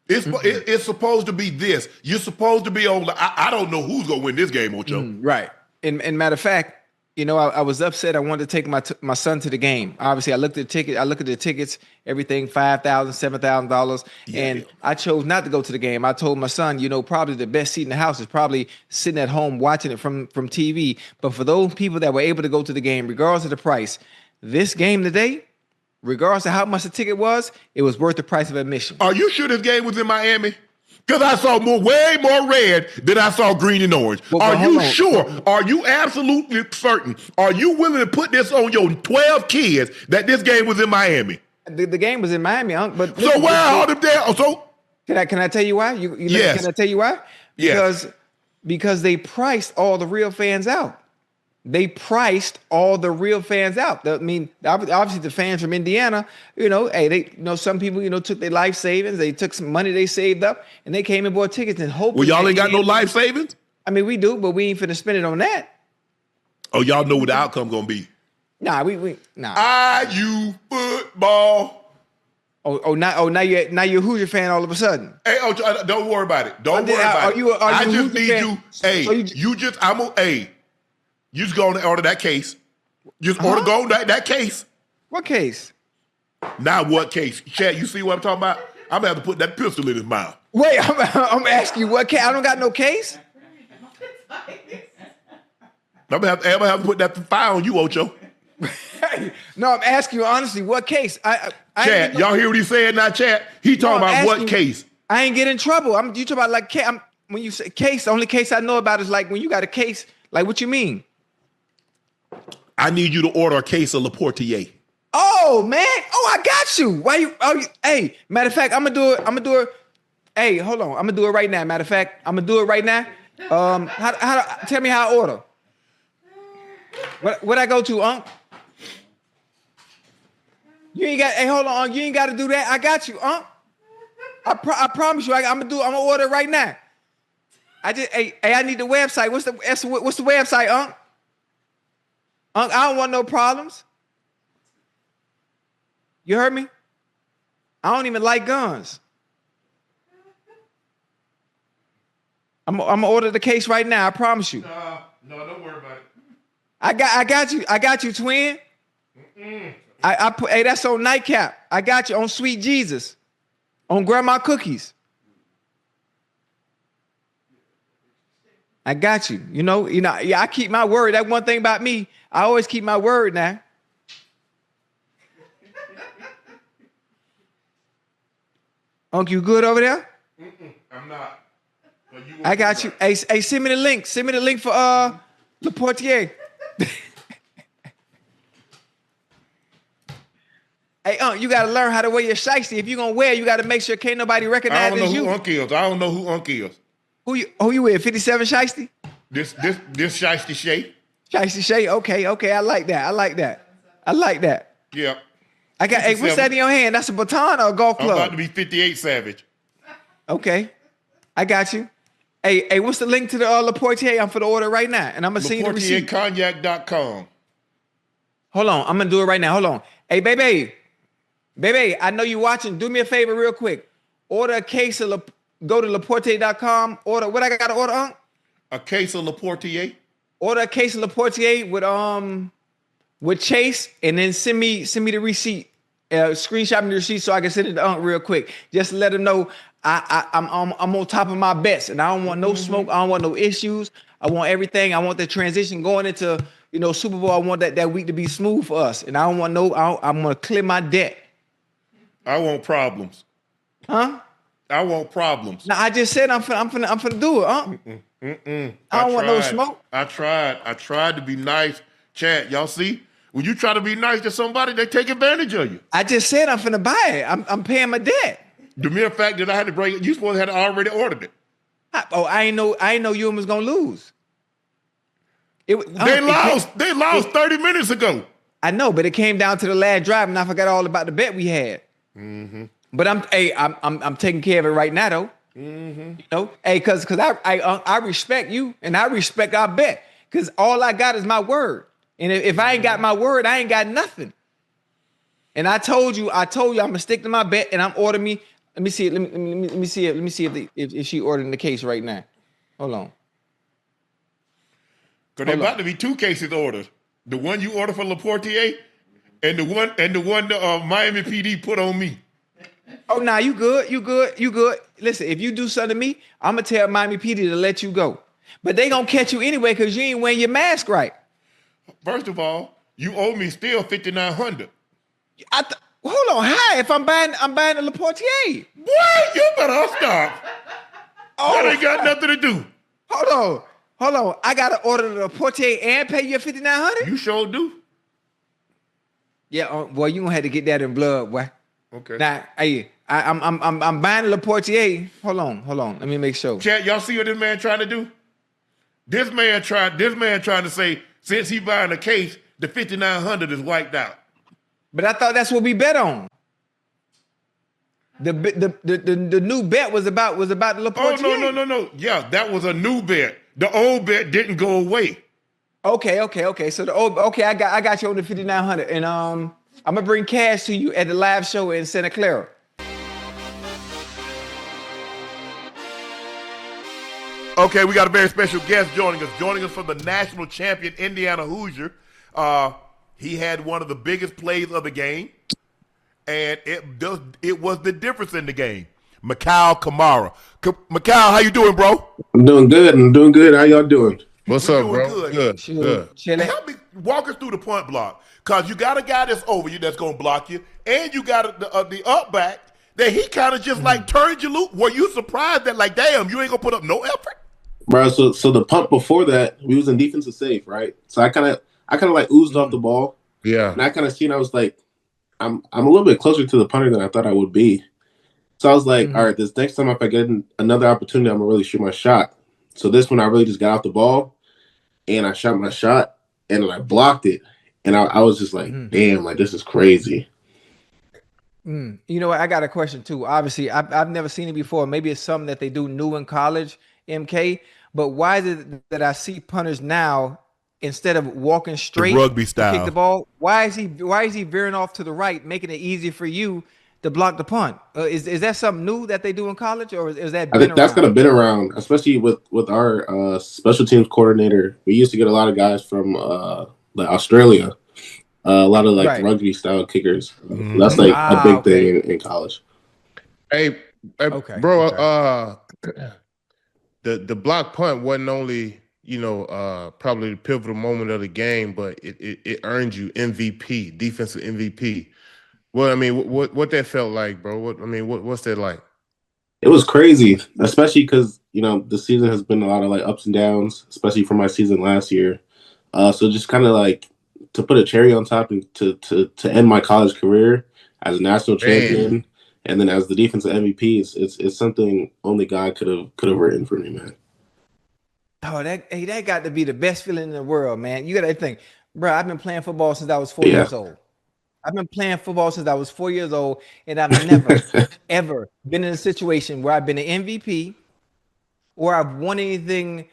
It's supposed to be this. You're supposed to be on. I don't know who's gonna win this game, Ocho. Right. And matter of fact, I was upset. I wanted to take my son to the game. Obviously, I looked at the tickets, everything $5,000, $7,000, and I chose not to go to the game. I told my son, probably the best seat in the house is probably sitting at home watching it from TV. But for those people that were able to go to the game, regardless of the price, this game today, regardless of how much the ticket was, it was worth the price of admission. Are you sure this game was in Miami? Because I saw way more red than I saw green and orange. Are you sure? Are you absolutely certain? Are you willing to put this on your 12 kids that this game was in Miami? The game was in Miami, Unc. But so why all them there? So can I tell you why? Yes. Can I tell you why? Because they priced all the real fans out. They priced all the real fans out. I mean, obviously the fans from Indiana, some people, took their life savings. They took some money they saved up, and they came and bought tickets and hoped. Well, y'all ain't got no life savings? I mean, we do, but we ain't finna spend it on that. Oh, y'all know what the outcome gonna be? Nah, nah. IU football. Now you're a Hoosier fan all of a sudden. Hey, don't worry about it. Don't worry about it. I just need you. Hey, you just go and order that case. Just go on that case. What case? Now what case? Chad, you see what I'm talking about? I'm gonna have to put that pistol in his mouth. Wait, I'm asking you what case? I don't got no case. I'm gonna have to put that fire on you, Ocho. No, I'm asking you honestly, what case? Chad, y'all hear what he said now, Chad? He talking about what case? I ain't get in trouble. You talking about like when you say case, the only case I know about is like when you got a case. Like what you mean? I need you to order a case of Le Portier. Oh man! Oh, I got you. Why you? Oh, hey. Matter of fact, I'm gonna do it. Hey, hold on. I'm gonna do it right now. Matter of fact, I'm gonna do it right now. Tell me how I order. What I go to, Unc? You ain't got. Hey, hold on, Unc. You ain't got to do that. I got you, Unc. I promise you. I'm gonna order it right now. I need the website. What's the website, Unc? Unc, I don't want no problems. You heard me? I don't even like guns. I'm gonna order the case right now. I promise you. No, don't worry about it. I got you, twin. I put. Hey, that's on Nightcap. I got you on Sweet Jesus, on Grandma Cookies. I got you. You know. Yeah, I keep my word. That one thing about me, I always keep my word now. Unc, you good over there? I'm not. I got you. Hey, send me the link. Send me the link for Le Portier. Hey, Unc, you gotta learn how to wear your shiesty. If you're gonna wear, you gotta make sure can't nobody recognize it's you. I don't know who Unc is. Who you with? 57 shiesty? This shiesty shape. Shiesty shape. Okay. I like that. Yeah. I got. Hey, what's that in your hand? That's a baton or a golf club? I'm about to be 58 Savage. Okay, I got you. Hey, what's the link to the Le Portier? I'm for the order right now, and I'm gonna send you the receipt. LePortierCognac.com. Hold on, I'm gonna do it right now. Hold on. Hey, baby, I know you watching. Do me a favor, real quick. Order a case of go to LePortier.com. Order what I got to order, Unc? A case of Le Portier. Order a case of Le Portier with Chase, and then send me the receipt. Screenshot me the receipt so I can send it to Unc real quick. Just to let him know I'm on top of my best, and I don't want no smoke. I don't want no issues. I want everything. I want the transition going into Super Bowl. I want that week to be smooth for us, and I don't want I'm gonna clear my debt. I want problems. Huh? I want problems. Now I just said I'm finna do it, huh? I don't want no smoke. I tried to be nice. Chad, y'all see? When you try to be nice to somebody, they take advantage of you. I just said I'm finna buy it. I'm paying my debt. The mere fact that I had to bring it, you supposed to have already ordered it. I ain't know you was gonna lose. They lost 30 minutes ago. I know, but it came down to the last drive, and I forgot all about the bet we had. Mm-hmm. But I'm taking care of it right now, though. Mm-hmm. Hey, cause I respect you, and I respect our bet, cause all I got is my word, and if I ain't got my word, I ain't got nothing. And I told you I'm gonna stick to my bet, and I'm ordering me. Let me see it. Let me see it. Let me see if she ordering the case right now. Hold on. Cause there's about to be two cases ordered. The one you ordered for Le Portier, and the one Miami PD put on me. Oh, nah, you good. Listen, if you do something to me, I'm gonna tell Miami PD to let you go. But they gonna catch you anyway because you ain't wearing your mask right. First of all, you owe me still $5,900. Hold on, hi. If I'm buying a Le Portier. Boy, you better stop. That ain't got nothing to do. Hold on. I gotta order the Le Portier and pay you $5,900. You sure do. Yeah, boy, you gonna have to get that in blood, boy. Okay. Now, hey, I'm buying a Le Portier. Hold on. Let me make sure. Chat, y'all see what this man trying to do? This man trying to say since he buying a case, the $5,900 is wiped out. But I thought that's what we bet on. The new bet was about the Le Portier. Oh no. Yeah, that was a new bet. The old bet didn't go away. Okay. So I got you on the $5,900, and I'm gonna bring cash to you at the live show in Santa Clara. Okay, we got a very special guest joining us from the national champion Indiana Hoosier. He had one of the biggest plays of the game, and it was the difference in the game. Mac Kamara. Mac, how you doing, bro? I'm doing good. How y'all doing? What's We're up, doing bro? good. Good. Chilling. Help me walk us through the punt block, cause you got a guy that's over you that's gonna block you, and you got the up back that he kind of just like turned you loose. Were you surprised that like, damn, you ain't gonna put up no effort? Bro, so the punt before that, we was in defensive safe, right? So I kind of like oozed off the ball. Yeah. And I kind of seen, I was like, I'm a little bit closer to the punter than I thought I would be. So I was like, all right, this next time if I get another opportunity, I'm gonna really shoot my shot. So this one I really just got off the ball and I shot my shot and then I blocked it. And I was just like, damn, like this is crazy. You know what? I got a question too. Obviously, I've never seen it before. Maybe it's something that they do new in college, MK. But why is it that I see punters now instead of walking straight rugby to style kick the ball? Why is he veering off to the right, making it easier for you to block the punt? Is that something new that they do in college, or is that? I think that's kind of been around, especially with our special teams coordinator. We used to get a lot of guys from like Australia, a lot of like rugby style kickers. That's like a big thing in college. Hey, bro. The block punt wasn't only, probably the pivotal moment of the game, but it earned you MVP, defensive MVP. Well, I mean, what that felt like, bro? What's that like? It was crazy, especially because the season has been a lot of like ups and downs, especially for my season last year. So just kind of like to put a cherry on top and to end my college career as a national champion. And then as the defensive MVP, it's something only God could have written for me, man. Oh, that got to be the best feeling in the world, man. You got to think, bro. I've been playing football since I was 4 years old. I've been playing football since I was 4 years old, and I've never, ever been in a situation where I've been an MVP or I've won anything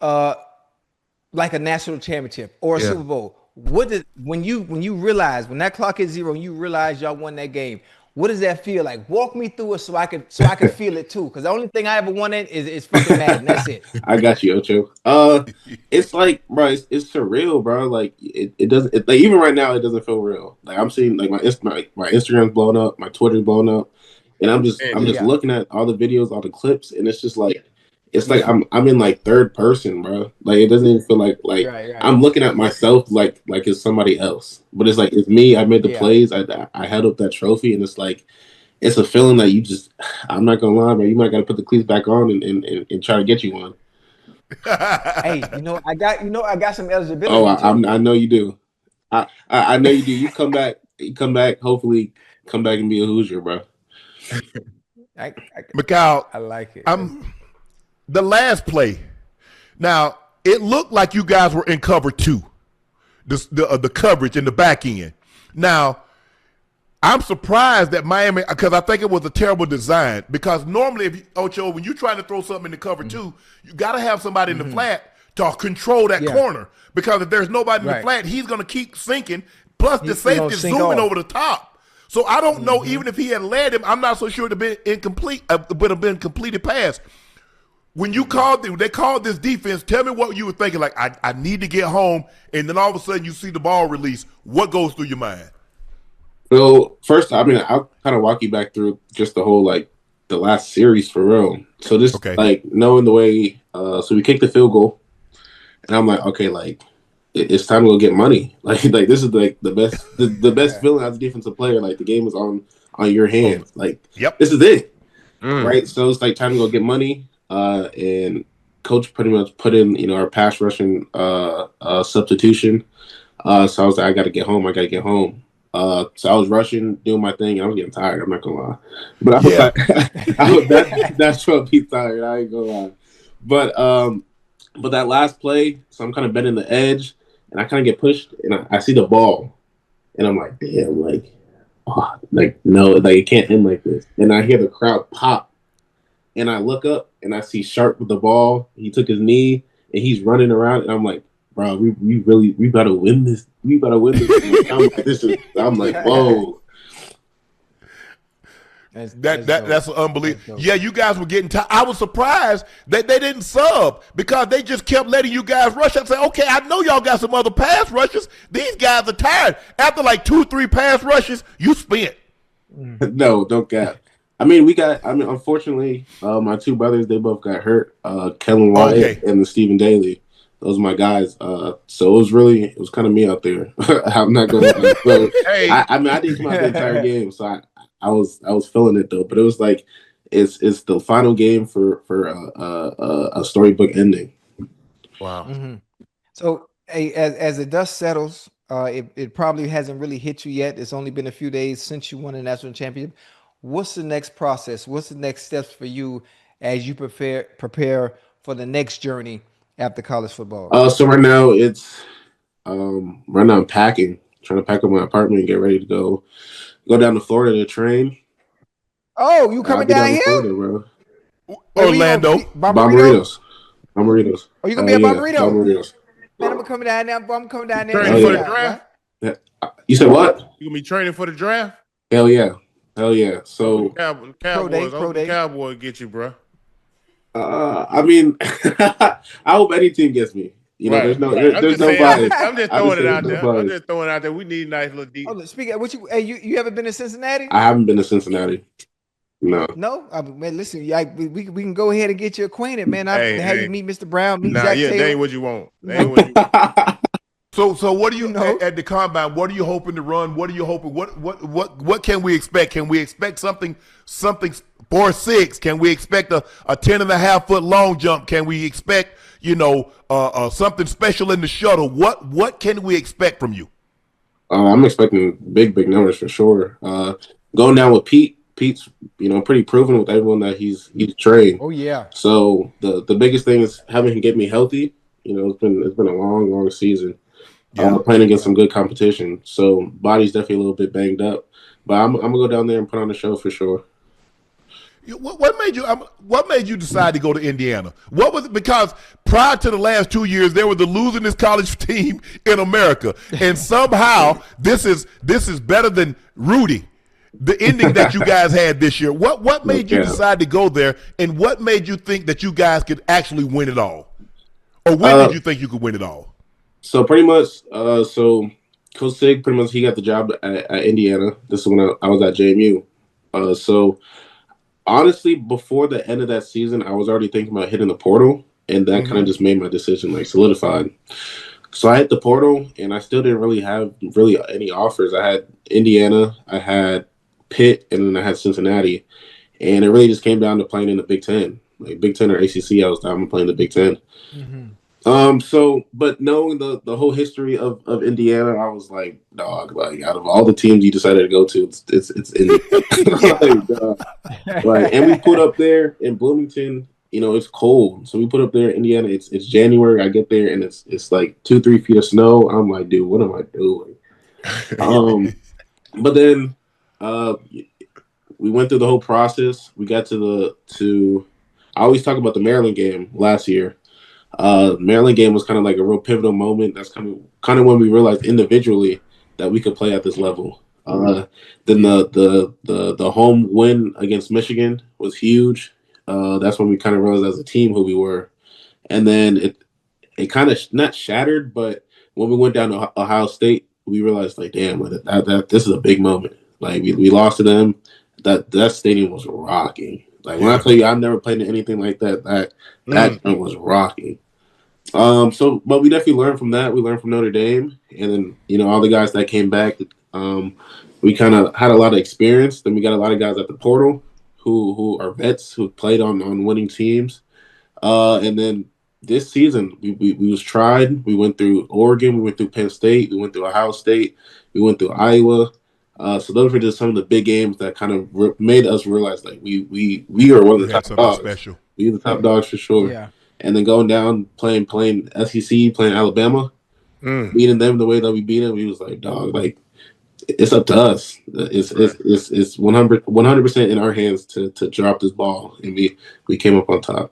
like a national championship or a Super Bowl. When you realize when that clock is zero and you realize y'all won that game? What does that feel like? Walk me through it so I can feel it too. Because the only thing I ever wanted is fucking Madden. That's it. I got you, Ocho. It's like, bro, it's surreal, bro. Like it doesn't like even right now it doesn't feel real. Like I'm seeing like my Instagram's blown up, my Twitter's blown up, and I'm just looking at all the videos, all the clips, and it's just like I'm in like third person, bro. Like it doesn't even feel like I'm looking at myself like it's somebody else. But it's like it's me. I made the plays. I held up that trophy, and it's like it's a feeling that you just. I'm not gonna lie, bro. You might gotta put the cleats back on and try to get you one. Hey, I got some eligibility. Oh, I know you do. I know you do. You come back. Hopefully, come back and be a Hoosier, bro. Macau, I like it. The last play. Now, it looked like you guys were in cover two, the coverage in the back end. Now, I'm surprised that Miami, because I think it was a terrible design. Because normally, Ocho, when you're trying to throw something in the cover two, you got to have somebody in the flat to control that corner. Because if there's nobody in the flat, he's going to keep sinking. Plus, the safety is zooming over the top. So I don't know, even if he had led him, I'm not so sure it would have been incomplete, would have been completed pass. When they called this defense, tell me what you were thinking. Like, I need to get home, and then all of a sudden you see the ball release. What goes through your mind? So first, I'll kind of walk you back through just the whole the last series for real. So just knowing the way, so we kicked the field goal, and I'm like, okay, it's time to go get money. Like this is the best the best feeling as a defensive player. Like the game is on your hands. This is it, right? So it's like time to go get money. And coach pretty much put in, our pass rushing substitution. So I was like, I got to get home. So I was rushing, doing my thing, and I was getting tired. I'm not gonna lie, but I was like, that's what be tired. I ain't gonna lie. But that last play, so I'm kind of bending the edge, and I kind of get pushed, and I see the ball, and I'm like, damn, no, it can't end like this. And I hear the crowd pop. And I look up and I see Sharpe with the ball. He took his knee and he's running around. And I'm like, bro, we gotta win this. We gotta win this. I'm like, whoa. That's unbelievable. Yeah, you guys were getting tired. I was surprised that they didn't sub because they just kept letting you guys rush. I said, okay, I know y'all got some other pass rushes. These guys are tired. After 2-3 pass rushes, you spent. No, don't cap. Unfortunately, my two brothers, they both got hurt. Kellen Wyatt and Stephen Daly. Those are my guys. So it was kind of me out there. I'm not going to so I didn't come out the entire game, so I was feeling it though. But it was like it's the final game for a storybook ending. Wow. Mm-hmm. So as the dust settles, it probably hasn't really hit you yet. It's only been a few days since you won a national championship. What's the next process? What's the next steps for you as you prepare for the next journey after college football? So right now I'm packing, trying to pack up my apartment and get ready to go down to Florida to train. Oh, you coming down here? Florida, bro. Orlando. Bomberitos. Oh, you gonna be at Bomberitos? Bomberitos. Man, I'm coming down there. I'm coming down there. Training for the draft? Yeah. You said what? You gonna be training for the draft? Hell yeah. So Cowboys get you, bro. I hope any team gets me. There's no bias. I'm just throwing it out there. I'm just throwing it out there. We need a nice little deep. Oh, speaking of what you ever been to Cincinnati? I haven't been to Cincinnati. No. Man, listen, we can go ahead and get you acquainted, man. Have you meet Mr. Brown, meet Zach Taylor. That ain't what you want. So what do you know at the combine? What are you hoping to run? What are you hoping? What can we expect? Can we expect something 4.6? Can we expect a 10.5 foot long jump? Can we expect something special in the shuttle? What can we expect from you? I'm expecting big numbers for sure. Going down with Pete. Pete's, pretty proven with everyone that he's trained. Oh yeah. So the biggest thing is having him get me healthy. It's been a long season. Playing against some good competition. So body's definitely a little bit banged up. But I'm gonna go down there and put on a show for sure. What made you decide to go to Indiana? What was it? Because prior to the last 2 years, there was the losingest college team in America, and somehow this is better than Rudy. The ending that you guys had this year. What made you decide to go there, and what made you think that you guys could actually win it all? Or when did you think you could win it all? So pretty much, Coach Sig, pretty much he got the job at Indiana. This is when I was at JMU. So honestly, before the end of that season, I was already thinking about hitting the portal, and that kind of just made my decision solidified. So I hit the portal, and I still didn't really have any offers. I had Indiana, I had Pitt, and then I had Cincinnati, and it really just came down to playing in the Big Ten, like Big Ten or ACC. I was down playing the Big Ten. But knowing the whole history of Indiana, I was like, dog, out of all the teams you decided to go to, it's Indiana. And we put up there in Bloomington. It's cold, so we put up there in Indiana. It's January. I get there and it's like 2-3 feet of snow. I'm like, dude, what am I doing? But then we went through the whole process. We got to I always talk about the Maryland game last year. Maryland game was kind of like a real pivotal moment. That's kind of when we realized individually that we could play at this level. Then the home win against Michigan was huge. That's when we kind of realized as a team who we were. And then it kind of not shattered, but when we went down to Ohio State, we realized damn, that this is a big moment. We lost to them. That stadium was rocking. When I tell you I've never played in anything like that, that was rocking. But we definitely learned from that. We learned from Notre Dame, and then all the guys that came back, we kind of had a lot of experience. Then we got a lot of guys at the portal who are vets who played on winning teams. And then this season we was tried. We went through Oregon, we went through Penn State, we went through Ohio State, we went through Iowa. So those were just some of the big games that kind of made us realize we are one of the top dogs. Special. We are the top dogs for sure. Yeah. And then going down playing SEC, playing Alabama, beating them the way that we beat them, we was like, dog, it's up to us. It's 100% in our hands to drop this ball, and we came up on top.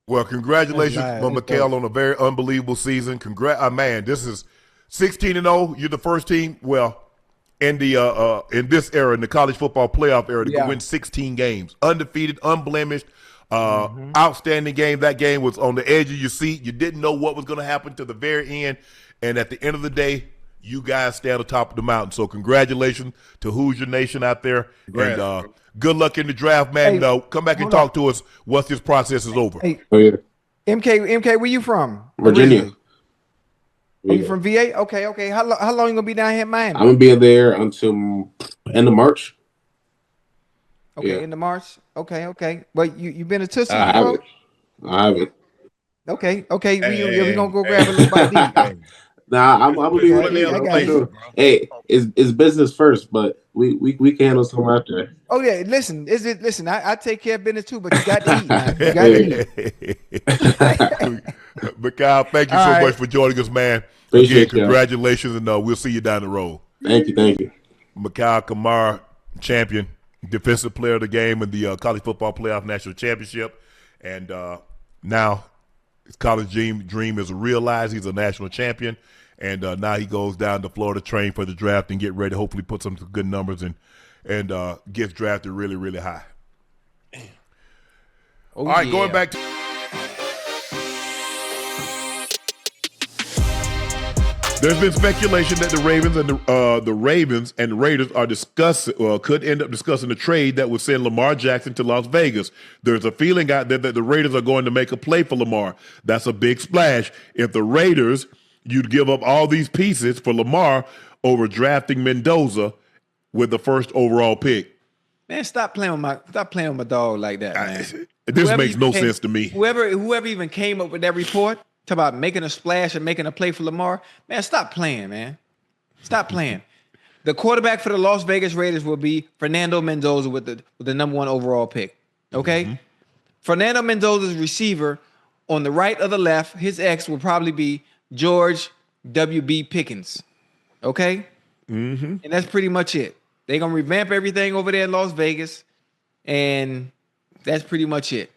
Well, congratulations, Mikael, on a very unbelievable season. Man, this is 16-0. You're the first team. Well, in the in this era, in the college football playoff era, to win 16 games, undefeated, unblemished. Outstanding game. That game was on the edge of your seat. You didn't know what was going to happen to the very end, and at the end of the day, you guys stay at the top of the mountain. So congratulations to Hoosier Nation out there. Congrats. And good luck in the draft, man. Hey, Come back and talk to us once this process is over. Hey, Oh yeah, MK, where you from? Virginia. Are you from VA? Okay. How long you gonna be down here in Miami? I'm gonna be there until end of March. Okay, Yeah. into March. Okay. But you been to Tootsie I before? haven't. Okay. We gonna go grab a little bite to eat. Nah, I'm gonna be with Hey, you. I got you. Hey, it's business first, but we can handle some after. Oh yeah, listen. I take care of business too, but you got to eat, man. You got to eat. But Kyle, thank you All so right. much for joining us, man. Appreciate Again, congratulations, and we'll see you down the road. Thank you. Mac Kamara, champion, defensive player of the game in the college football playoff national championship, and now his college dream is realized. He's a national champion, and now he goes down to Florida, train for the draft, and get ready. Hopefully, put some good numbers and gets drafted really, really high. Oh, All right, yeah. going back to. There's been speculation that the Ravens and the Raiders are could end up discussing a trade that would send Lamar Jackson to Las Vegas. There's a feeling out there that the Raiders are going to make a play for Lamar. That's a big splash. If the Raiders, you'd give up all these pieces for Lamar over drafting Mendoza with the first overall pick. Man, stop playing with my dog like that, man. This makes no sense to me. Whoever even came up with that report about making a splash and making a play for Lamar, man, stop playing, man. Stop playing. The quarterback for the Las Vegas Raiders will be Fernando Mendoza with the number 1 overall pick. Okay? Mm-hmm. Fernando Mendoza's receiver on the right or the left, his ex will probably be George W.B. Pickens. Okay? Mm-hmm. And that's pretty much it. They're going to revamp everything over there in Las Vegas, and that's pretty much it.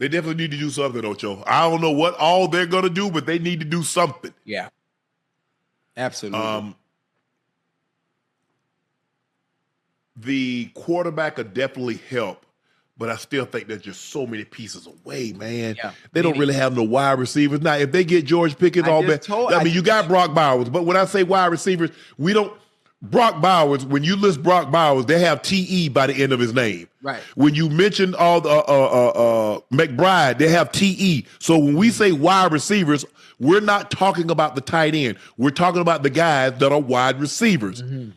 They definitely need to do something, Ocho. I don't know what all they're going to do, but they need to do something. Yeah. Absolutely. The quarterback will definitely help, but I still think there's just so many pieces away, man. Yeah, they don't really have no wide receivers. Now, if they get George Pickens, you got Brock Bowers, but when I say wide receivers, we don't. Brock Bowers, when you list Brock Bowers, they have TE by the end of his name. Right. When you mention all the McBride, they have TE. So when we say wide receivers, we're not talking about the tight end. We're talking about the guys that are wide receivers. Mm-hmm.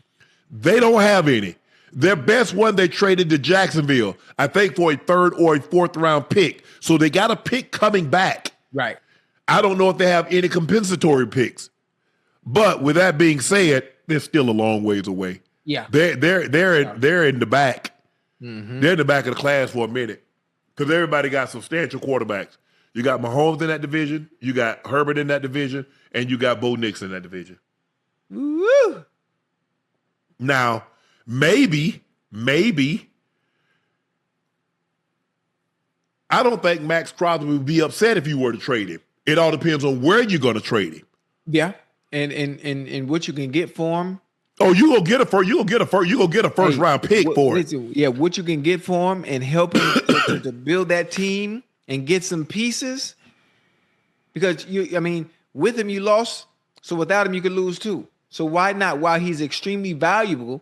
They don't have any. Their best one they traded to Jacksonville, I think for a 3rd or a 4th round pick. So they got a pick coming back. Right. I don't know if they have any compensatory picks. But with that being said, they're still a long ways away. Yeah, they're in the back. Mm-hmm. They're in the back of the class for a minute because everybody got substantial quarterbacks. You got Mahomes in that division, you got Herbert in that division, and you got Bo Nix in that division. Woo! Now, maybe, I don't think Max Crosby would be upset if you were to trade him. It all depends on where you're going to trade him. Yeah. And what you can get for him. Oh, you gonna get a first round pick for it. Yeah, what you can get for him and help him to build that team and get some pieces. Because with him you lost, so without him you could lose too. So why not? While he's extremely valuable,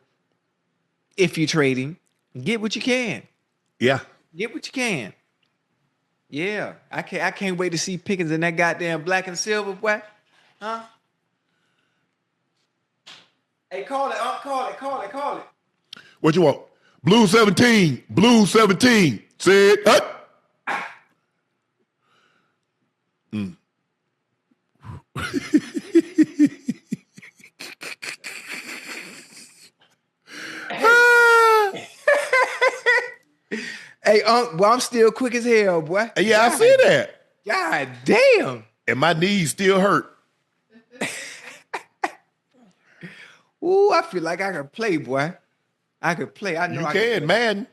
if you trade him, get what you can. Yeah, get what you can. Yeah, I can't wait to see Pickens in that goddamn black and silver, boy. Huh? Hey, call it. What you want? Blue 17. Say it. Hey, well, I'm still quick as hell, boy. Yeah, I see that. God damn. And my knees still hurt. Ooh, I feel like I can play, boy. I could play. I know you I can, man.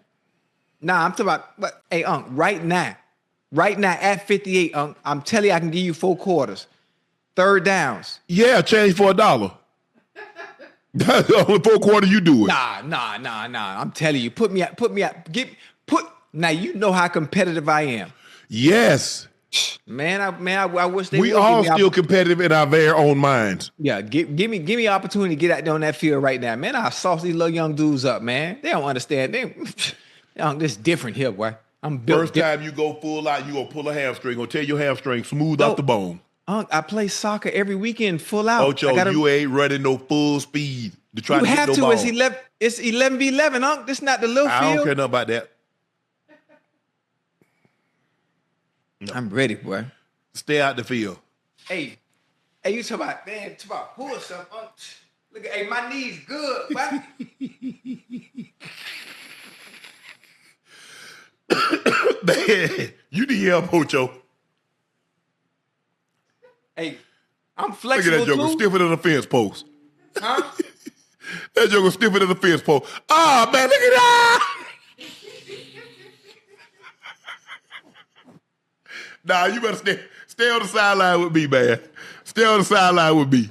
Nah, I'm talking about, but hey, Unc, right now at 58, Unc, I'm telling you, I can give you 4 quarters, 3rd downs. Yeah, change for $1. That's the only 4 quarters you do it. Nah. I'm telling you, put me out. Now you know how competitive I am. Yes. I wish they We would all give me still competitive in our very own minds. Yeah, give me opportunity to get out there on that field right now, man. I sauce these little young dudes up, man. They don't understand. This different here, boy. I'm built. First time you go full out, you gonna pull a hamstring. Gonna tear your hamstring smooth off the bone. I play soccer every weekend, full out. Ocho, you ain't running no full speed to try to get no ball. It's 11v11, Unc. This not the little field. I don't care nothing about that. No. I'm ready, boy. Stay out the field. Hey, you talk about pull stuff. Look at, my knees good, boy. Man, you need help, Ocho. Hey, I'm flexible. Look at that joker, stiffer than a fence post. Huh? That joker stiffer than a fence post. Ah, man, look at that. Nah, you better stay on the sideline with me, man. Stay on the sideline with me.